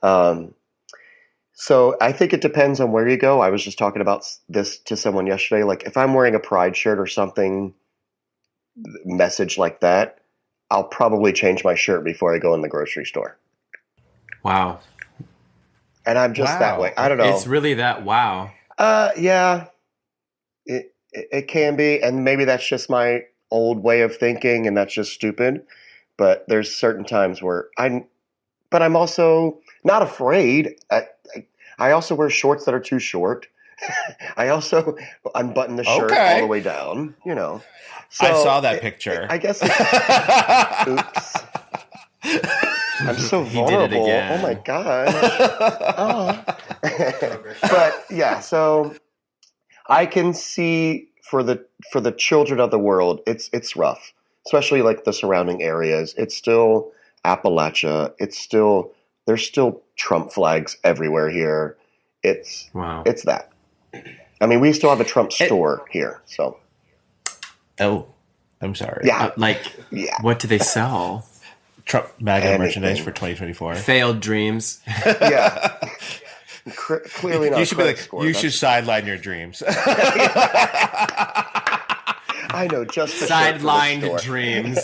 So I think it depends on where you go. I was just talking about this to someone yesterday. Like if I'm wearing a pride shirt or something, message like that, I'll probably change my shirt before I go in the grocery store. Wow. And I'm just that way. I don't know. It's really that wow. Yeah. It can be, and maybe that's just my old way of thinking, and that's just stupid. But there's certain times where I'm also not afraid. I also wear shorts that are too short. I also unbutton the shirt all the way down, you know. So I saw that picture. I guess. Oops. I'm so vulnerable. Oh my gosh. Oh. But yeah, so I can see for the children of the world, it's rough, especially like the surrounding areas. It's still Appalachia. There's still Trump flags everywhere here. It's that. I mean, we still have a Trump store here. So. Oh, I'm sorry. Yeah. What do they sell? Trump MAGA merchandise for 2024. Failed dreams. Yeah. Clearly not. You should be like, you should sideline your dreams. I know, just the sidelined dreams.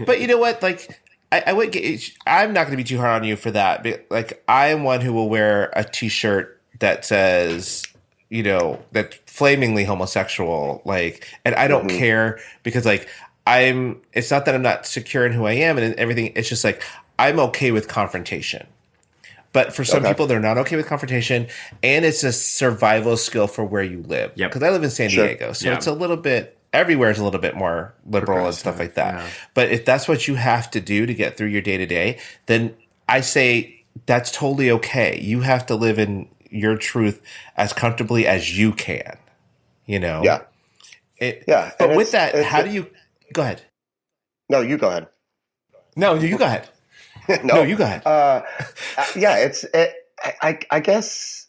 But you know what? Like, I would get. I'm not going to be too hard on you for that. Like, I am one who will wear a T-shirt that says, that's flamingly homosexual. Like, and I don't care because, like, It's not that I'm not secure in who I am and everything. It's just like I'm okay with confrontation. But for some people, they're not okay with confrontation, and it's a survival skill for where you live. Yep. Because I live in San Diego, so it's a little bit everywhere is a little bit more liberal and stuff like that. Yeah. But if that's what you have to do to get through your day to day, then I say that's totally okay. You have to live in your truth as comfortably as you can. Yeah. But with that, how do you go ahead? No, you go ahead. No, you go ahead. No, you go ahead. I guess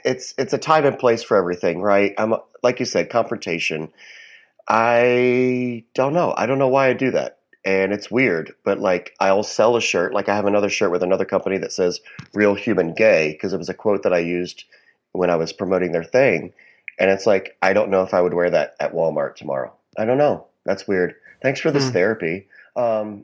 it's a time and place for everything, right? I'm like you said, confrontation. I don't know. I don't know why I do that, and it's weird. But like, I'll sell a shirt. Like, I have another shirt with another company that says "Real Human Gay" because it was a quote that I used when I was promoting their thing, and it's like, I don't know if I would wear that at Walmart tomorrow. I don't know. That's weird. Thanks for this therapy. Well,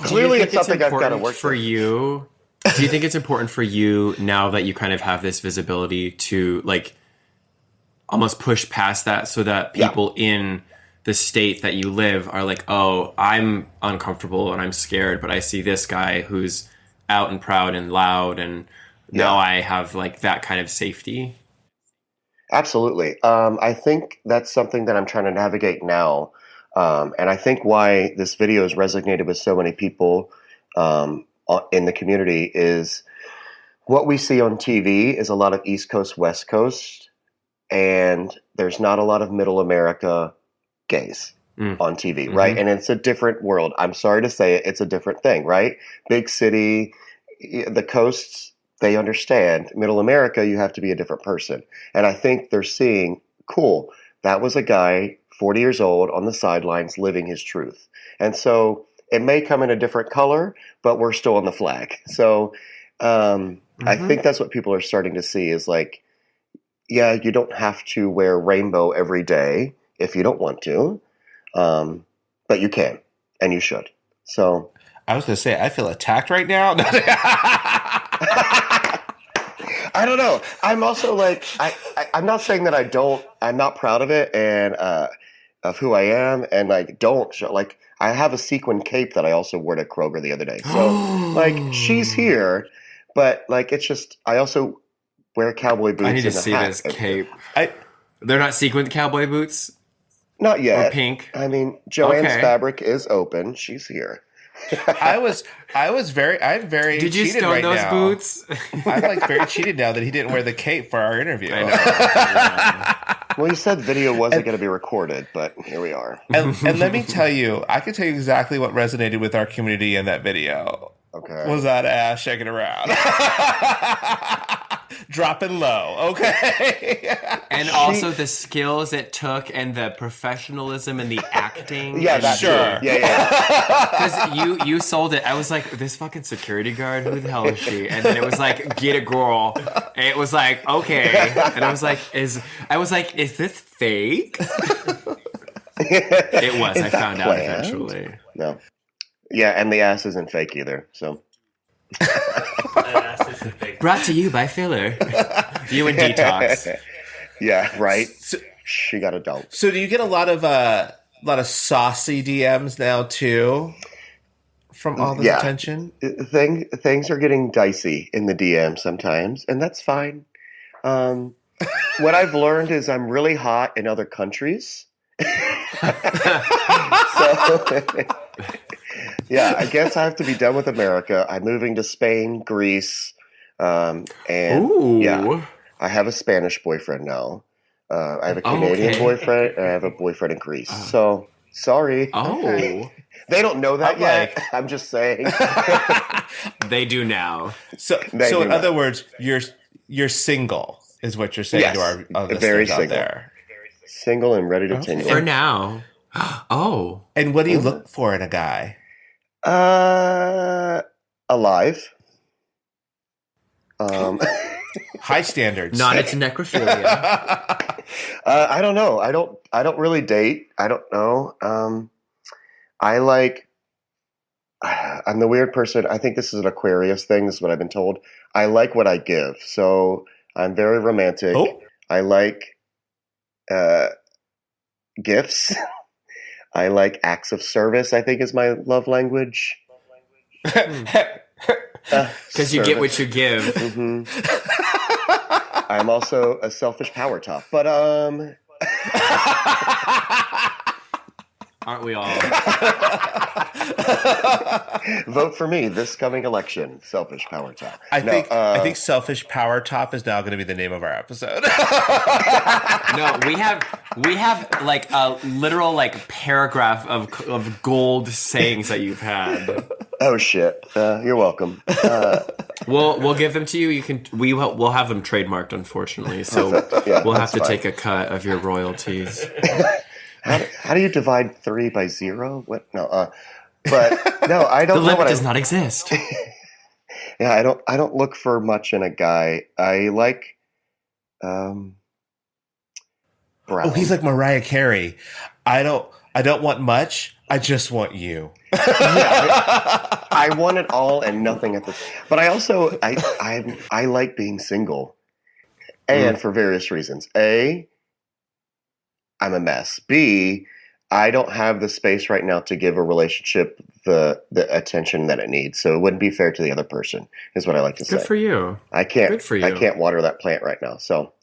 clearly it's something I've got to work for you. Do you think it's important for you now that you kind of have this visibility to like almost push past that so that people in the state that you live are like, oh, I'm uncomfortable and I'm scared, but I see this guy who's out and proud and loud, and now I have like that kind of safety? Absolutely. I think that's something that I'm trying to navigate now. And I think why this video has resonated with so many people in the community is what we see on TV is a lot of East Coast, West Coast, and there's not a lot of Middle America gays on TV, right? And it's a different world. I'm sorry to say it, it's a different thing, right? Big city, the coasts, they understand. Middle America, you have to be a different person. And I think they're seeing, cool, that was a guy 40 years old on the sidelines living his truth. And so it may come in a different color, but we're still on the flag. So I think that's what people are starting to see is like, yeah, you don't have to wear rainbow every day if you don't want to, but you can and you should. So I was going to say, I feel attacked right now. I don't know. I'm also like, I'm not saying that I'm not proud of it and of who I am, and like don't show, like I have a sequin cape that I also wore to Kroger the other day. So like she's here, but like it's just I also wear cowboy boots. I need to see this cape. They're not sequined cowboy boots? Not yet. Or pink? I mean, Joanne's fabric is open. She's here. I'm very Did you cheated stone right those now. Boots? I'm like very cheated now that he didn't wear the cape for our interview. I know. Well, you said video wasn't going to be recorded, but here we are. And let me tell you, I can tell you exactly what resonated with our community in that video. Okay. Was that ass shaking around. Dropping low, okay? And also the skills it took and the professionalism and the acting. Yeah, that's sure. Yeah. Because you sold it. I was like, this fucking security guard, who the hell is she? And then it was like, get a girl. And it was like, okay. And I was like, is this fake? It was. I found out eventually. No. Yeah, and the ass isn't fake either, so. Brought to you by Filler. You and Detox. Yeah, right. So, she got a dump. So do you get a lot of saucy DMs now too from all this attention? Things are getting dicey in the DM sometimes, and that's fine. What I've learned is I'm really hot in other countries. Yeah, I guess I have to be done with America. I'm moving to Spain, Greece, and I have a Spanish boyfriend now. I have a Canadian boyfriend, and I have a boyfriend in Greece. So, sorry. Okay. They don't know that yet. I'm just saying. They do now. So in other words, you're single, is what you're saying to our listeners out there. Single and ready to tingle. For now. Oh. And what do you look for in a guy? Alive. High standards. Not into necrophilia. I don't know. I don't really date. I don't know. I like. I'm the weird person. I think this is an Aquarius thing. This is what I've been told. I like what I give. So I'm very romantic. Oh. I like gifts. I like acts of service, I think is my love language. Because you get what you give. Mm-hmm. I'm also a selfish power top. But aren't we all? vote for me this coming election, selfish power top. I think selfish power top is now going to be the name of our episode. No, we have like a literal like paragraph of gold sayings that you've had. Oh shit! You're welcome. We'll give them to you. We'll have them trademarked, unfortunately. So yeah, we'll have to fine. take a cut of your royalties. How do you divide 3 by 0? What? No. But no, I don't. The limit does not exist. Yeah, I don't look for much in a guy. I like. Brown. Oh, he's like Mariah Carey. I don't want much. I just want you. Yeah, I want it all and nothing at the. But I also I like being single, and for various reasons. A, I'm a mess. B, I don't have the space right now to give a relationship the attention that it needs. So it wouldn't be fair to the other person, is what I like to say. Good for you. I can't. Good for you. I can't water that plant right now. So.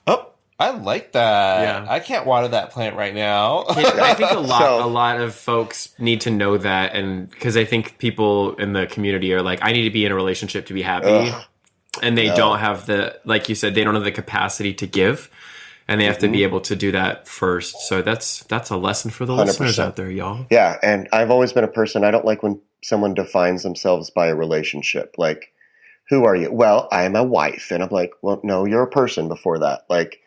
Oh, I like that. Yeah. I can't water that plant right now. I think a lot of folks need to know that, and because I think people in the community are like, I need to be in a relationship to be happy, and they don't have the, like you said, they don't have the capacity to give, and they have to be able to do that first. So that's a lesson for the 100%. listeners out there, y'all. Yeah, and I've always been a person, I don't like when someone defines themselves by a relationship. Like, who are you? Well, I am a wife. And I'm like, well, no, you're a person before that. Like,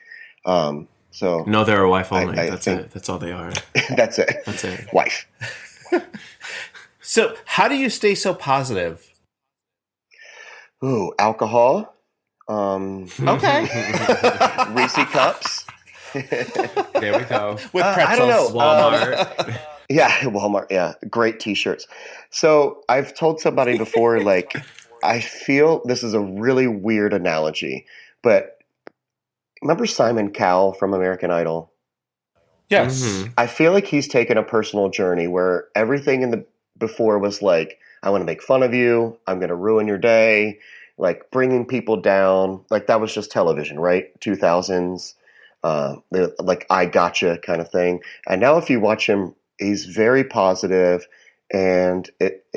so. No, they're a wife only. I That's think- it. That's all they are. That's it. That's it. Wife. So how do you stay so positive? Ooh, alcohol. Okay. Reese cups. There we go. With I don't know. pretzels. Walmart. Yeah, Walmart. Yeah, great T-shirts. So I've told somebody before, like, I feel this is a really weird analogy, but remember Simon Cowell from American Idol? Yes. Mhm. I feel like he's taken a personal journey where everything in the before was like, I want to make fun of you. I'm going to ruin your day. Like bringing people down. Like that was just television, right? 2000s. Like I gotcha kind of thing. And now if you watch him, he's very positive and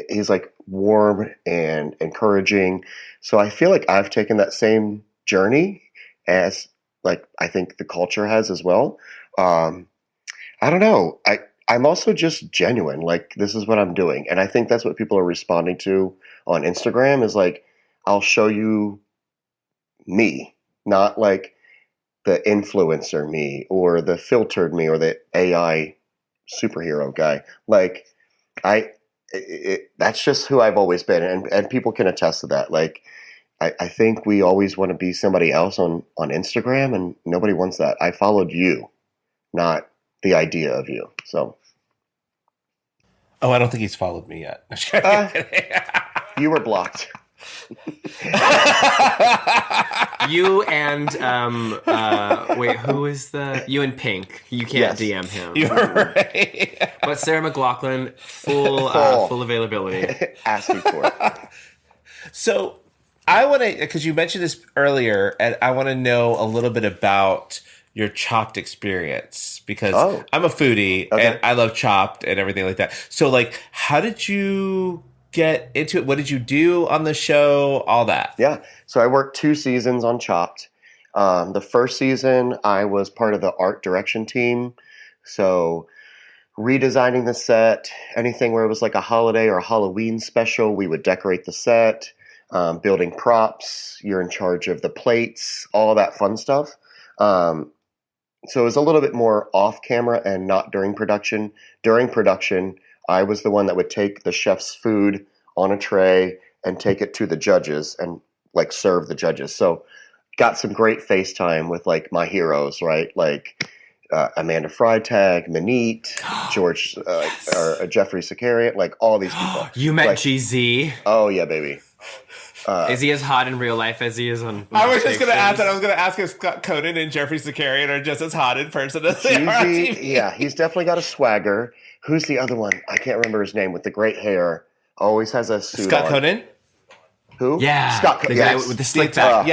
he's like warm and encouraging. So I feel like I've taken that same journey as like I think the culture has as well. I don't know. I'm also just genuine. Like this is what I'm doing, and I think that's what people are responding to on Instagram. Is like I'll show you me, not like the influencer me or the filtered me or the AI superhero guy. Like that's just who I've always been, and people can attest to that. Like I think we always want to be somebody else on Instagram, and nobody wants that. I followed you, not the idea of you. So. Oh, I don't think he's followed me yet. You were blocked. You and wait, who is you and Pink? You can't Yes. DM him. You're right. But Sarah McLachlan, full availability. Asking for it. So I want to, because you mentioned this earlier, and I want to know a little bit about your Chopped experience, because I'm a foodie and I love Chopped and everything like that. So like, how did you get into it? What did you do on the show? All that. Yeah. So I worked 2 seasons on Chopped. The first season, I was part of the art direction team. So redesigning the set, anything where it was like a holiday or a Halloween special, we would decorate the set, building props. You're in charge of the plates, all that fun stuff. So it was a little bit more off camera and not during production. During production, I was the one that would take the chef's food on a tray and take it to the judges and like serve the judges. So got some great FaceTime with like my heroes, right? Like Amanda Freitag, Manit, George, or Jeffrey Sicariot, like all these people. You met like, GZ. Oh yeah, baby. Is he as hot in real life as he is on? I was just going to ask that. I was going to ask if Scott Conan and Jeffrey Sicariot are just as hot in person as they are on TV. Yeah, he's definitely got a swagger. Who's the other one? I can't remember his name with the great hair. Always has a suit Scott on. Conan? Who? Yeah, Scott the Conan. guy Yes. with the slick back.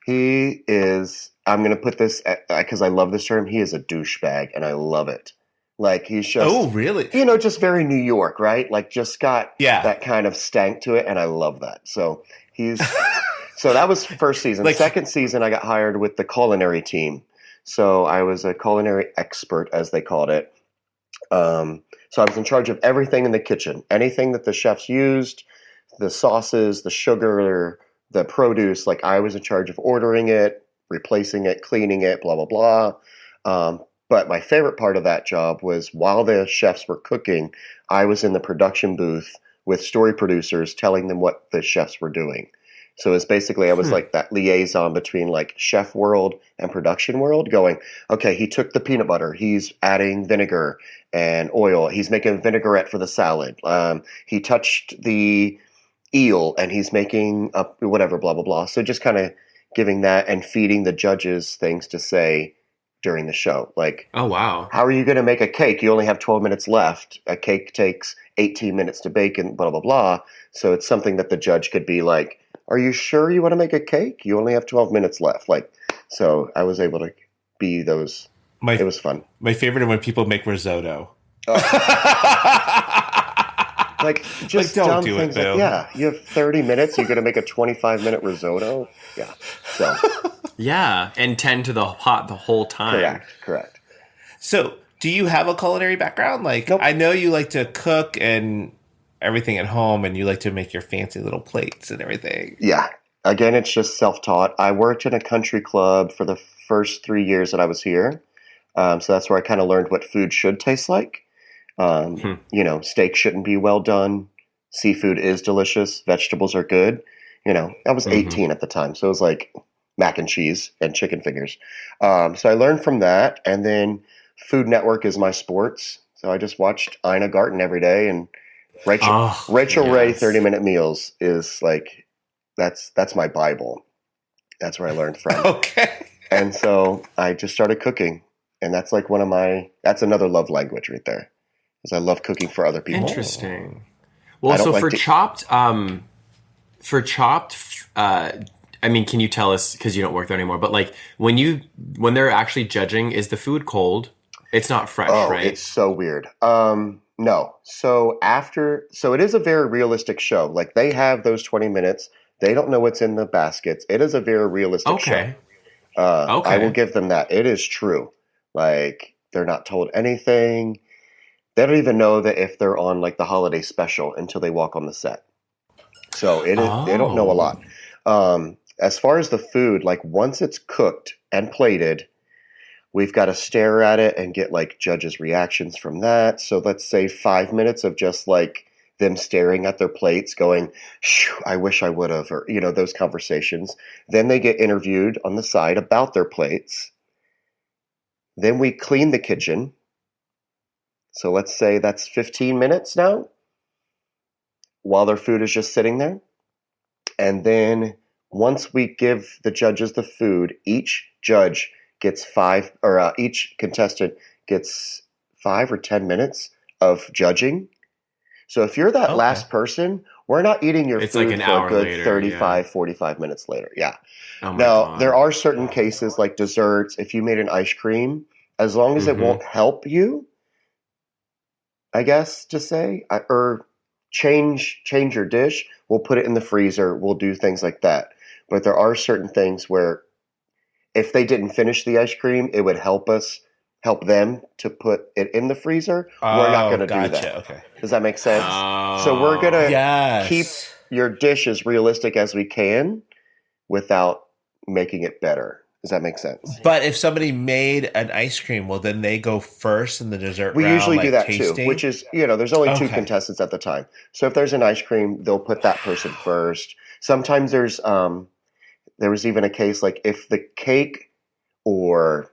He is. I'm going to put this because I love this term. He is a douchebag, and I love it. Like he's just. Oh, really? Just very New York, right? Like just got that kind of stank to it, and I love that. So he's. So that was first season. Second season, I got hired with the culinary team. So I was a culinary expert, as they called it. So I was in charge of everything in the kitchen, anything that the chefs used, the sauces, the sugar, the produce. Like I was in charge of ordering it, replacing it, cleaning it, blah, blah, blah. But my favorite part of that job was while the chefs were cooking, I was in the production booth with story producers telling them what the chefs were doing. So it's basically, I was like that liaison between like chef world and production world going, okay, he took the peanut butter, he's adding vinegar and oil, he's making vinaigrette for the salad. He touched the eel and he's making up whatever, blah, blah, blah. So just kind of giving that and feeding the judges things to say during the show. Like, oh, wow. How are you going to make a cake? You only have 12 minutes left. A cake takes 18 minutes to bake and blah, blah, blah. So it's something that the judge could be like, are you sure you want to make a cake? You only have 12 minutes left. Like, so I was able to be those. It was fun. My favorite are when people make risotto. Like, just don't dumb do things. it, Bill. You have 30 minutes. You're going to make a 25-minute risotto. Yeah. So. Yeah, and tend to the pot the whole time. Correct. So, do you have a culinary background? Like, nope. I know you like to cook and everything at home, and you like to make your fancy little plates and everything. Yeah. Again, it's just self-taught. I worked in a country club for the first 3 years that I was here. So that's where I kind of learned what food should taste like. Steak shouldn't be well done. Seafood is delicious. Vegetables are good. I was 18 at the time. So it was like mac and cheese and chicken fingers. So I learned from that. And then Food Network is my sports. So I just watched Ina Garten every day. And Rachel Ray 30-minute meals is like, that's my Bible. That's where I learned from. Okay. And so I just started cooking. And that's like that's another love language right there. Because I love cooking for other people. Interesting. Well, so for Chopped, I mean, can you tell us, because you don't work there anymore, but like when they're actually judging, is the food cold? It's not fresh, right? It's so weird. No. So it is a very realistic show. Like they have those 20 minutes. They don't know what's in the baskets. It is a very realistic show. I will give them that. It is true. Like they're not told anything. They don't even know that if they're on like the holiday special until they walk on the set. So they don't know a lot. As far as the food, like once it's cooked and plated, we've got to stare at it and get like judges' reactions from that. So let's say 5 minutes of just like them staring at their plates going, I wish I would have, or, those conversations. Then they get interviewed on the side about their plates. Then we clean the kitchen. So let's say that's 15 minutes now while their food is just sitting there. And then once we give the judges the food, each judge gets each contestant gets 5 or 10 minutes of judging. So if you're that last person, we're not eating your food like for a good later, 35, 45 minutes later. Yeah. Now, there are certain cases like desserts. If you made an ice cream, as long as it won't help you, I guess to say, or change your dish, we'll put it in the freezer. We'll do things like that. But there are certain things where if they didn't finish the ice cream, it would help them to put it in the freezer. We're not going to do that. Okay. Does that make sense? So we're going to keep your dish as realistic as we can without making it better. Does that make sense? But if somebody made an ice cream, well, then they go first in the dessert round. We usually do that tasting? too, which is, there's only 2 contestants at the time. So if there's an ice cream, they'll put that person first. Sometimes there was even a case like if the cake or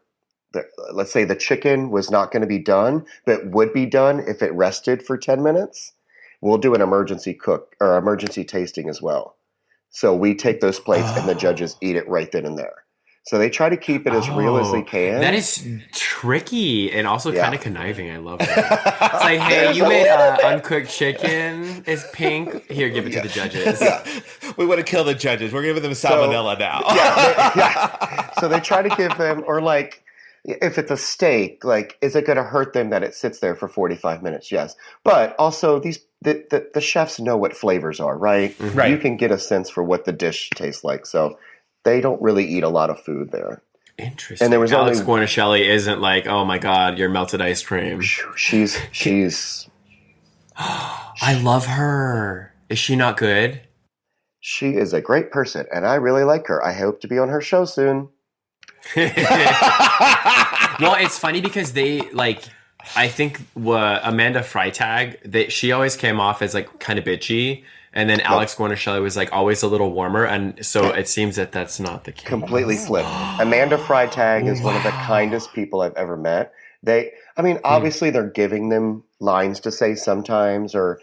let's say the chicken was not going to be done, but would be done if it rested for 10 minutes, we'll do an emergency cook or emergency tasting as well. So we take those plates and the judges eat it right then and there. So they try to keep it as real as they can. That is tricky and also kind of conniving. I love it. It's like, hey, you made uncooked chicken. It's pink. Here, give it to the judges. Yeah. We want to kill the judges. We're giving them salmonella now. So they try to give them, or like, if it's a steak, like, is it going to hurt them that it sits there for 45 minutes? Yes. But also, the chefs know what flavors are, right? Mm-hmm. Right. You can get a sense for what the dish tastes like. So they don't really eat a lot of food there. Interesting. And there was Alex Guarnaschelli isn't like, oh my God, your melted ice cream. She's I love her. Is she not good? She is a great person, and I really like her. I hope to be on her show soon. Well, it's funny because they like, I think Amanda Freitag, she always came off as like kind of bitchy, and then Alex Guarnaschelli was like always a little warmer, and so it seems that that's not the case. Completely flipped. Amanda Freitag is one of the kindest people I've ever met. Obviously they're giving them lines to say sometimes or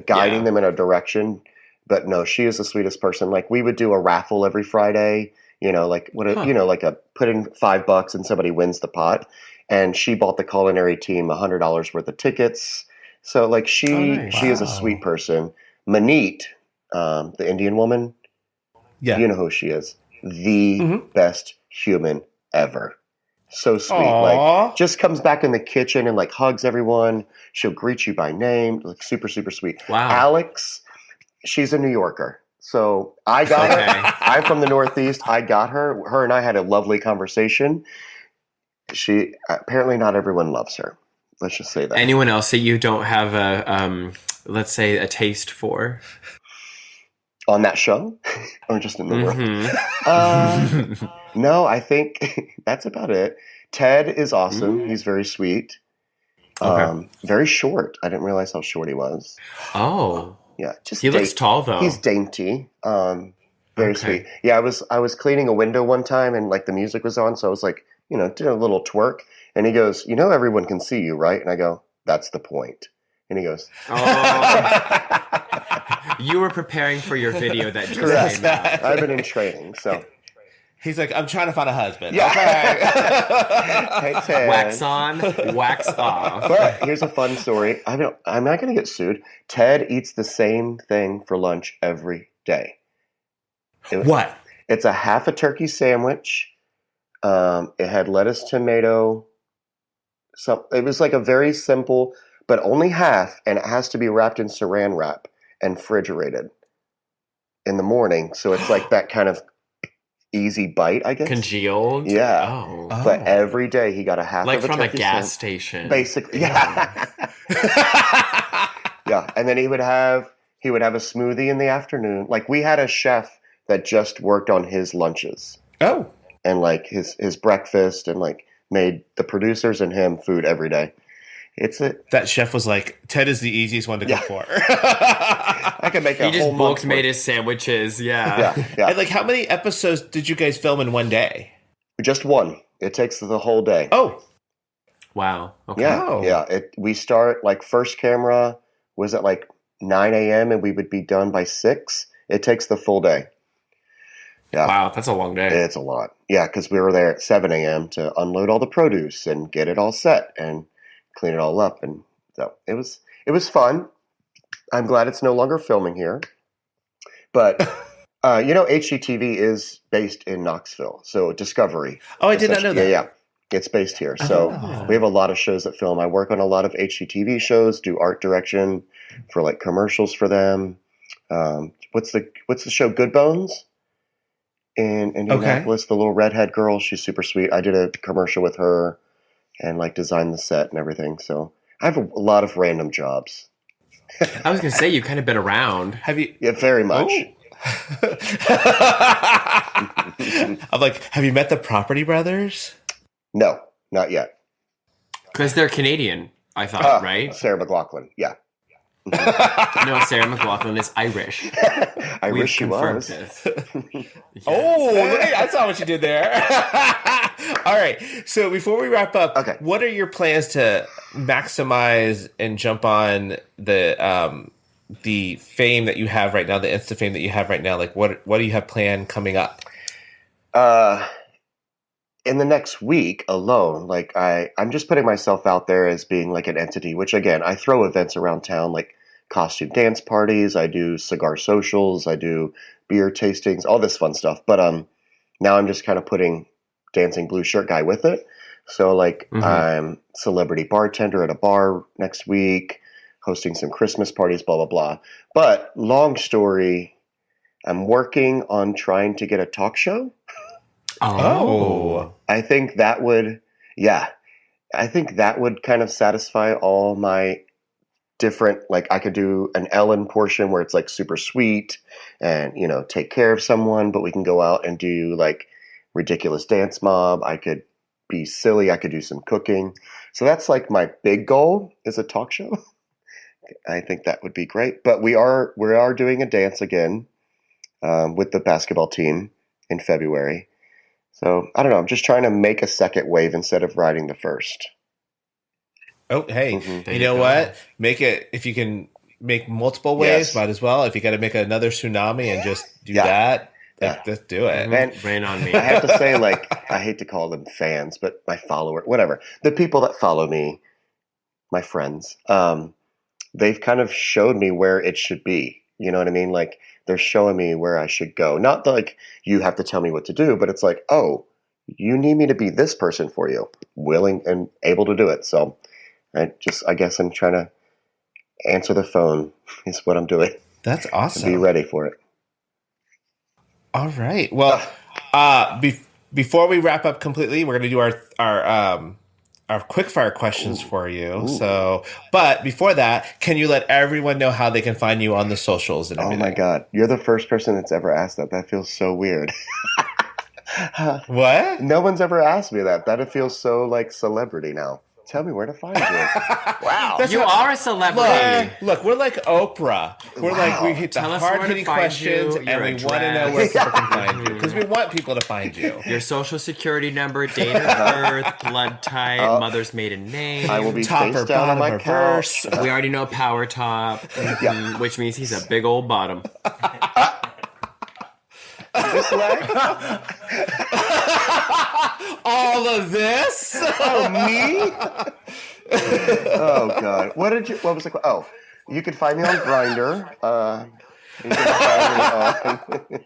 guiding them in a direction, but no, she is the sweetest person. Like, we would do a raffle every Friday. Like put in $5 and somebody wins the pot. And she bought the culinary team $100 worth of tickets. So like she is a sweet person. Manit, the Indian woman, you know who she is. The best human ever. So sweet. Aww. Like, just comes back in the kitchen and like hugs everyone. She'll greet you by name. Like, super, super sweet. Wow. Alex, she's a New Yorker. So I got her. I'm from the Northeast. I got her. Her and I had a lovely conversation. She apparently not everyone loves her. Let's just say that. Anyone else that you don't have a let's say a taste for on that show, or just in the world? No, I think that's about it. Ted is awesome. He's very sweet. Very short. I didn't realize how short he was. Oh. Yeah, just he looks tall though. He's dainty, very sweet. Yeah, I was cleaning a window one time and like the music was on, so I was like, did a little twerk, and he goes, everyone can see you, right? And I go, that's the point. And he goes, you were preparing for your video that just came out. I've been in training, so. He's like, I'm trying to find a husband. Yeah. Okay. Hey, Ted. Wax on, wax off. But here's a fun story. I'm not going to get sued. Ted eats the same thing for lunch every day. What? It's a half a turkey sandwich. It had lettuce, tomato. It was like a very simple, but only half, and it has to be wrapped in saran wrap and refrigerated in the morning. So it's like that kind of easy bite, I guess. Congealed? Yeah. Oh. But every day he got a half like of a from a turkey gas sandwich. station. Basically. Yeah. Yeah. And then he would have a smoothie in the afternoon. Like, we had a chef that just worked on his lunches. Oh. And like his breakfast, and like made the producers and him food every day. That chef was like, Ted is the easiest one to cook for. I can make a whole He just bulk made worth. his sandwiches. Yeah. And like, how many episodes did you guys film in one day? Just one. It takes the whole day. Oh. Wow. Okay. Yeah. Oh. Yeah. We start, like, first camera was at like 9 a.m. and we would be done by 6. It takes the full day. Yeah. Wow, that's a long day. It's a lot. Yeah, because we were there at 7 a.m. to unload all the produce and get it all set and clean it all up. And so it was fun. I'm glad it's no longer filming here. But, HGTV is based in Knoxville. So Discovery. Oh, I did not know that. Yeah. It's based here. So we have a lot of shows that film. I work on a lot of HGTV shows, do art direction for like commercials for them. What's the show? Good Bones? In Indianapolis, the little redhead girl, she's super sweet. I did a commercial with her and like designed the set and everything. So I have a lot of random jobs. I was going to say, you've kind of been around. Have you? Yeah, very much. I'm like, have you met the Property Brothers? No, not yet. Because they're Canadian, I thought, right? Sarah McLachlan, yeah. No, Sarah McLachlan is Irish. I We've wish she confirmed was. this. Yes. Oh, look at, I saw what you did there. All right. So before we wrap up, Okay. what are your plans to maximize and jump on the fame that you have right now, the Insta fame that you have right now? Like, what do you have planned coming up? In the next week alone, like I'm just putting myself out there as being like an entity, which again, I throw events around town, like costume dance parties, I do cigar socials, I do beer tastings, all this fun stuff. But now I'm just kind of putting Dancing Blue Shirt Guy with it. So like I'm celebrity bartender at a bar next week, hosting some Christmas parties, blah, blah, blah. But long story, I'm working on trying to get a talk show. Oh. I think that would kind of satisfy all my different, like I could do an Ellen portion where it's like super sweet and, you know, take care of someone, but we can go out and do like ridiculous dance mob. I could be silly. I could do some cooking. So that's like my big goal is a talk show. I think that would be great. But we are doing a dance again with the basketball team in February. So I don't know. I'm just trying to make a second wave instead of riding the first. Oh, hey, you know what? Make it, if you can make multiple waves, might as well. If you got to make another tsunami and just do that, just do it. And rain on me. I have to say, like, I hate to call them fans, but my follower, whatever, the people that follow me, my friends, they've kind of showed me where it should be. You know what I mean? Like, they're showing me where I should go. Not like you have to tell me what to do, but it's like, oh, you need me to be this person for you, willing and able to do it. So I guess I'm trying to answer the phone is what I'm doing. That's awesome. Be ready for it. All right. Well, before we wrap up completely, we're going to do our quick fire questions for you. Ooh. So, but before that, can you let everyone know how they can find you on the socials and everything? Oh my God. You're the first person that's ever asked that. That feels so weird. What? No one's ever asked me that. That feels so like celebrity now. Tell me where to find you. Wow. You are a celebrity. Look, we're like Oprah. We're like, we hit the Tell us where to hard-hitting find questions, you, and your we want to address. know where people can find you. Because we want people to find you. Your social security number, date of birth, blood type, mother's maiden name. I will be Top face or down on bottom my or couch. verse. We already know power top, which means he's a big old bottom. This way? All of this? Oh, me? Oh God! What was the? Oh, you can find me on Grindr. You can find me on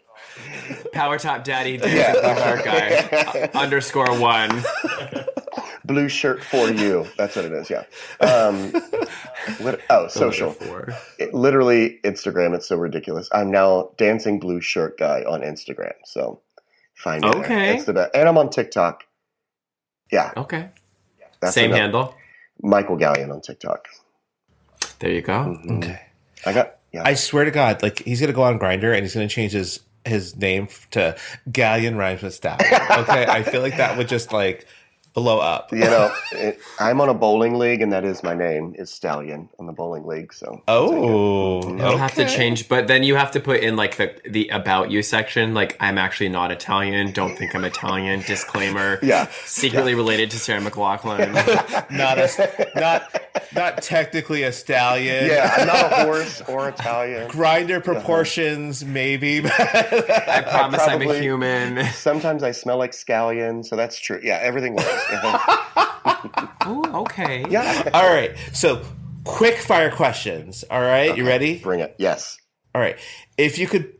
Power top daddy, blue shirt guy, _1. Blue shirt for you. That's what it is. Yeah. Social. Literally Instagram. It's so ridiculous. I'm now Dancing Blue Shirt Guy on Instagram. So find me there. It's the best. And I'm on TikTok. Yeah. Okay. That's Same handle. Michael Galyean on TikTok. There you go. Mm-hmm. Okay. I swear to God, like he's gonna go on Grindr and he's gonna change his name to Galyean rhymes with Stallion. Okay, I feel like that would just like blow up. You know, I'm on a bowling league, and that is my name is Stallion on the bowling league. So You'll have to change, but then you have to put in like the about you section. Like, I'm actually not Italian. Don't think I'm Italian. Disclaimer. Yeah. Secretly related to Sarah McLachlan. Not technically a stallion. Yeah, I'm not a horse or Italian. Grinder proportions, maybe. I promise I'm a human. Sometimes I smell like scallion, so that's true. Yeah, everything works. Oh, okay. Yeah. All right. So, quick fire questions. All right, okay. You ready? Bring it. Yes. All right. If you could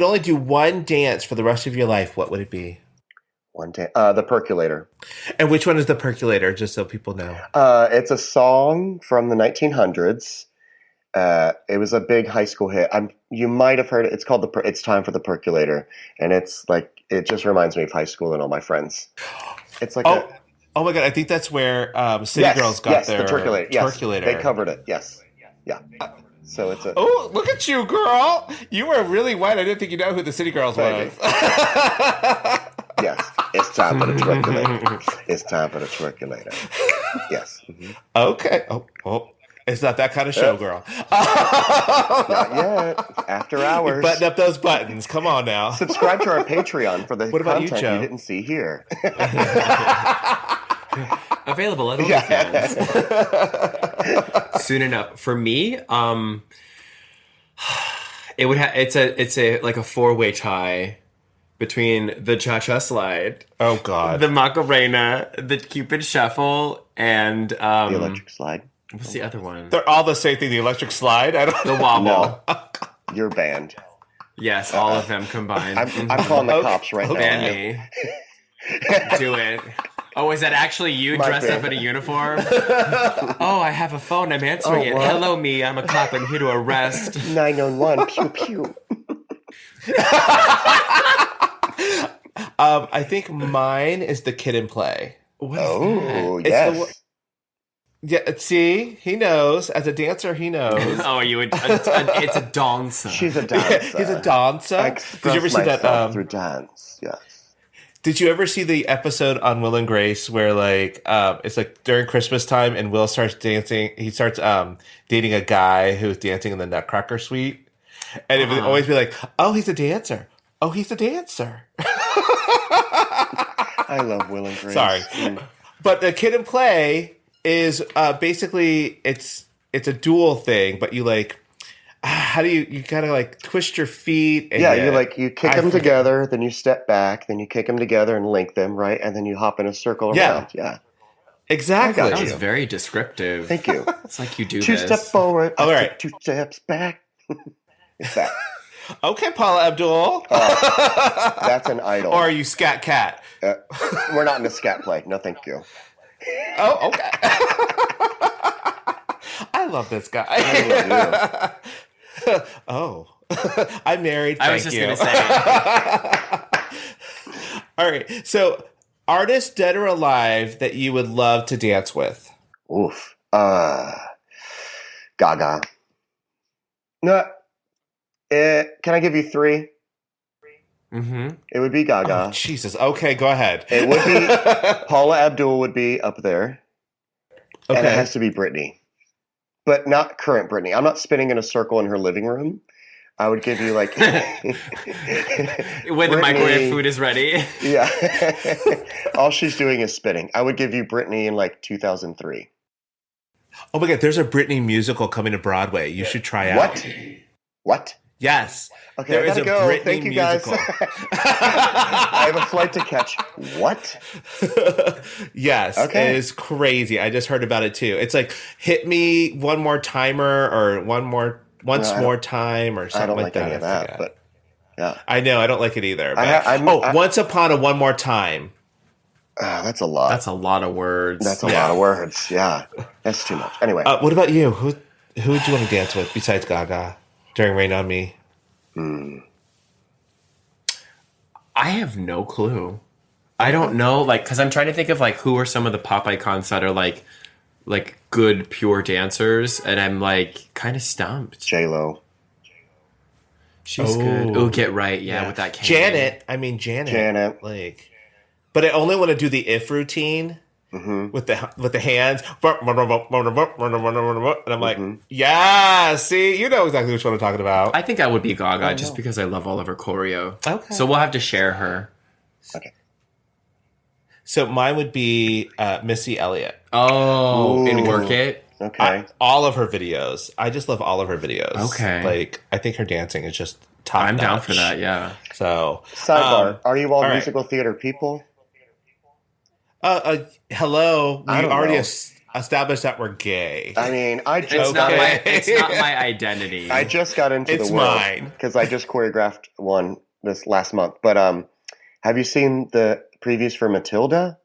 only do one dance for the rest of your life, what would it be? One dance. The Percolator. And which one is the Percolator? Just so people know. It's a song from the 1900s. It was a big high school hit. You might have heard it. It's called It's Time for the Percolator, and it's like it just reminds me of high school and all my friends. It's like oh my God! I think that's where City Girls got their the Percolator. Yes, Percolator. They covered it. Yes, yeah. So it's a. Oh, look at you, girl! You were really white. I didn't think you know who the City Girls was. Yes, it's time for the Percolator. It's time for the Percolator. Yes. Mm-hmm. Okay. Oh. It's not that kind of show, girl. Not yet. After hours. Button up those buttons. Come on now. Subscribe to our Patreon for the What about content you, Joe? you didn't see here. Available at OnlyFans. Soon enough. For me, it would it's a like a 4-way tie between the cha-cha slide, Oh God. the Macarena, the Cupid shuffle, and The electric slide. what's the other one? They're all the same thing. The electric slide. I don't The know. wobble. No. You're banned. Yes, all of them combined. I'm calling the cops right Ban now. me. Do it. Oh, is that actually you My dressed bad. up in a uniform? Oh, I have a phone. I'm answering it. what? Hello, me. I'm a cop. I'm here to arrest. 911. Pew pew. I think mine is the Kid and Play. Oh, It's yes. the Yeah, see, he knows. As a dancer, he knows. Oh, it's a dancer. She's a dancer. He's a dancer. I Did you ever express see that? myself through dance. Yes. Did you ever see the episode on Will and Grace where like it's like during Christmas time and Will starts dancing? He starts dating a guy who's dancing in the Nutcracker Suite, and it would always be like, "Oh, he's a dancer. Oh, he's a dancer." I love Will and Grace. Sorry. But the Kid and Play is basically it's a dual thing, but you like how do you gotta like twist your feet? And Yeah, you kick I them forget- together, then you step back, then you kick them together and link them, right? And then you hop in a circle Yeah. around. Yeah. Exactly. I That got was you. very descriptive. Thank you. It's like you do Two this. steps forward. All I right. take 2 steps back. It's that. Okay, Paula Abdul. That's an idol. Or are you Scat Cat? We're not in a scat play. No, thank you. Oh, okay. I love this guy. I love Oh, I'm married. I was Thank just you. going to say. All right. So, artist dead or alive that you would love to dance with? you. Oof. Gaga. No. Can I give you 3? Mm-hmm. It would be Gaga. Oh, Jesus. Okay, go ahead. It would be Paula Abdul would be up there. And it Okay. has to be Britney. But not current Britney. I'm not spinning in a circle in her living room. I would give you like When the Britney- microwave food is ready. Yeah. All she's doing is spinning. I would give you Britney in like 2003. Oh my God, there's a Britney musical coming to Broadway. You should try out. What? Yes. Okay, There I is gotta a go. Britney Thank you musical. guys. I have a flight to catch. What? Yes, Okay. it is crazy. I just heard about it too. It's like hit me one more timer or once No, I more time or I something don't like like that. any of I that, forget. but yeah. I know I don't like it either. But, I- once upon a one more time. That's a lot. That's a lot of words. That's a lot of words. Yeah. That's too much. Anyway. What about you? Who would you want to dance with besides Gaga during Rain on Me? I have no clue. I don't know, like, because I'm trying to think of like who are some of the pop icons that are like good pure dancers, and I'm like kind of stumped. J-Lo. She's good. Oh, get right, yeah, with that cane. Janet. Janet. Like, but I only want to do the if routine with the hands, and I'm like, yeah. See, you know exactly which one I'm talking about. I think I would be Gaga just because I love all of her choreo. Okay. So we'll have to share her. Okay. So mine would be Missy Elliott. Oh, and Ooh. Work It. Okay. All of her videos. I just love all of her videos. Okay. Like, I think her dancing is just top I'm down notch. for that, yeah. So, Sidebar. Are you all right. musical theater people? hello. We I don't already know. established that we're gay. I mean, I It's just not Okay. my it's not my identity. I just got into It's the world mine. because I just choreographed one this last month. But have you seen the previews for Matilda?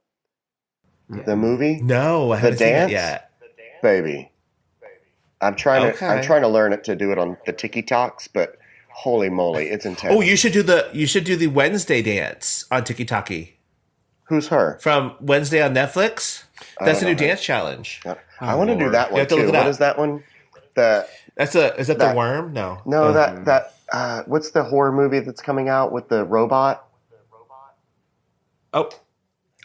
The movie? No, I haven't seen dance? it yet. Baby. I'm trying Okay. to learn it to do it on the TikToks, but holy moly, it's intense. Oh, you should do the Wednesday dance on TikTok Who's her? from Wednesday on Netflix. That's a don't new know her. dance challenge. I want to do Lord. that You one have to too. look it What up. is that one? The Is that the That- worm? No. no, that what's the horror movie that's coming out with the robot? Oh,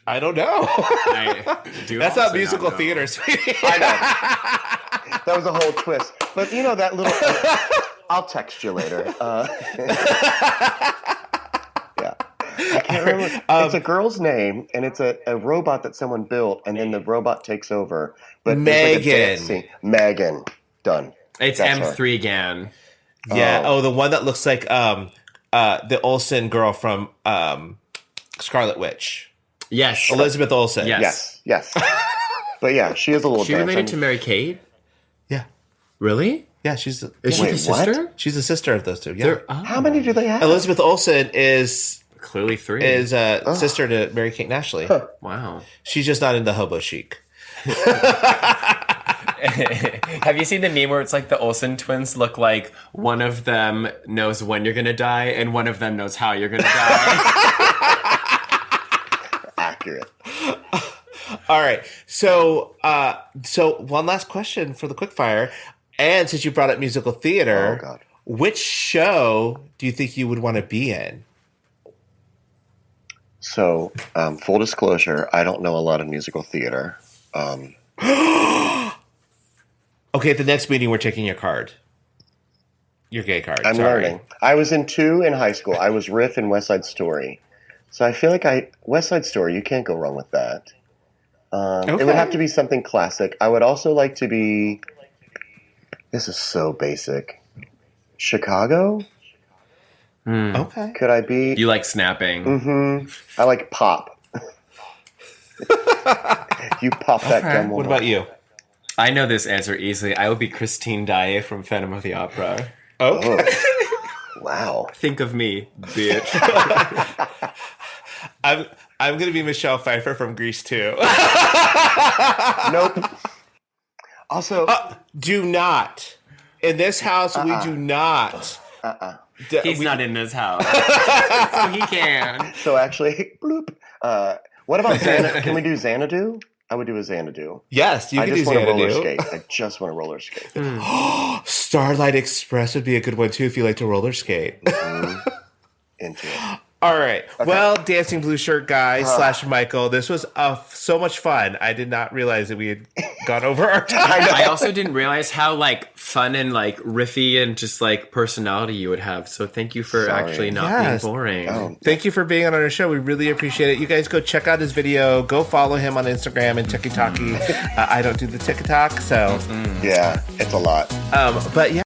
I don't know. I do That's also not musical know. theater, sweetie. I know. That was a whole twist. But you know that little. I'll text you later. Yeah, I can't remember. It's a girl's name, and it's a robot that someone built, and then the robot takes over. But Megan. Megan. Done. It's That's M3 Gan. Yeah. Oh, the one that looks like the Olsen girl from Scarlet Witch. Yes. Elizabeth Olsen. Yes. Yes. But yeah, she is a little. She related to Mary Kate? Yeah. Really? Yeah, she's the Is she the sister? what? she's the sister of those two. Yeah. How many do they have? Elizabeth Olsen is Clearly 3. sister to Mary Kate and Ashley. Wow. She's just not into hobo chic. Have you seen the meme where it's like the Olsen twins look like one of them knows when you're going to die and one of them knows how you're going to die? Accurate. All right. So one last question for the quickfire. And since you brought up musical theater, Oh, God. which show do you think you would want to be in? So, full disclosure, I don't know a lot of musical theater. Okay, at the next meeting, we're taking your card. Your gay card. I'm Sorry. learning. I was in 2 in high school. I was Riff in West Side Story. So I feel like West Side Story, you can't go wrong with that. It would have to be something classic. I would also like to be, this is so basic, Chicago? Okay. Could I be? You like snapping. I like pop. You pop that gum. What about you? I know this answer easily. I would be Christine Daae from Phantom of the Opera. Okay. Oh. Wow. Think of me, bitch. I'm gonna be Michelle Pfeiffer from Grease 2. Nope. Also, Do not. In this house, we do not. He's not in this house. So he can. so actually, bloop. What about Xanadu? Can we do Xanadu? I would do a Xanadu. Yes, you I can just do want to roller Xanadu. skate. I just want to roller skate. Starlight Express would be a good one too if you like to roller skate. Into it. All right. Well, Dancing Blue Shirt guy / Michael, this was so much fun. I did not realize that we had gone over our time. I also didn't realize how like fun and like riffy and just like personality you would have. So thank you for Sorry. actually not Yes. being boring. Oh, Thank you for being on our show. We really appreciate it. You guys go check out his video. Go follow him on Instagram and TikTok. I don't do the TikTok, so. yeah, it's a lot. But yeah.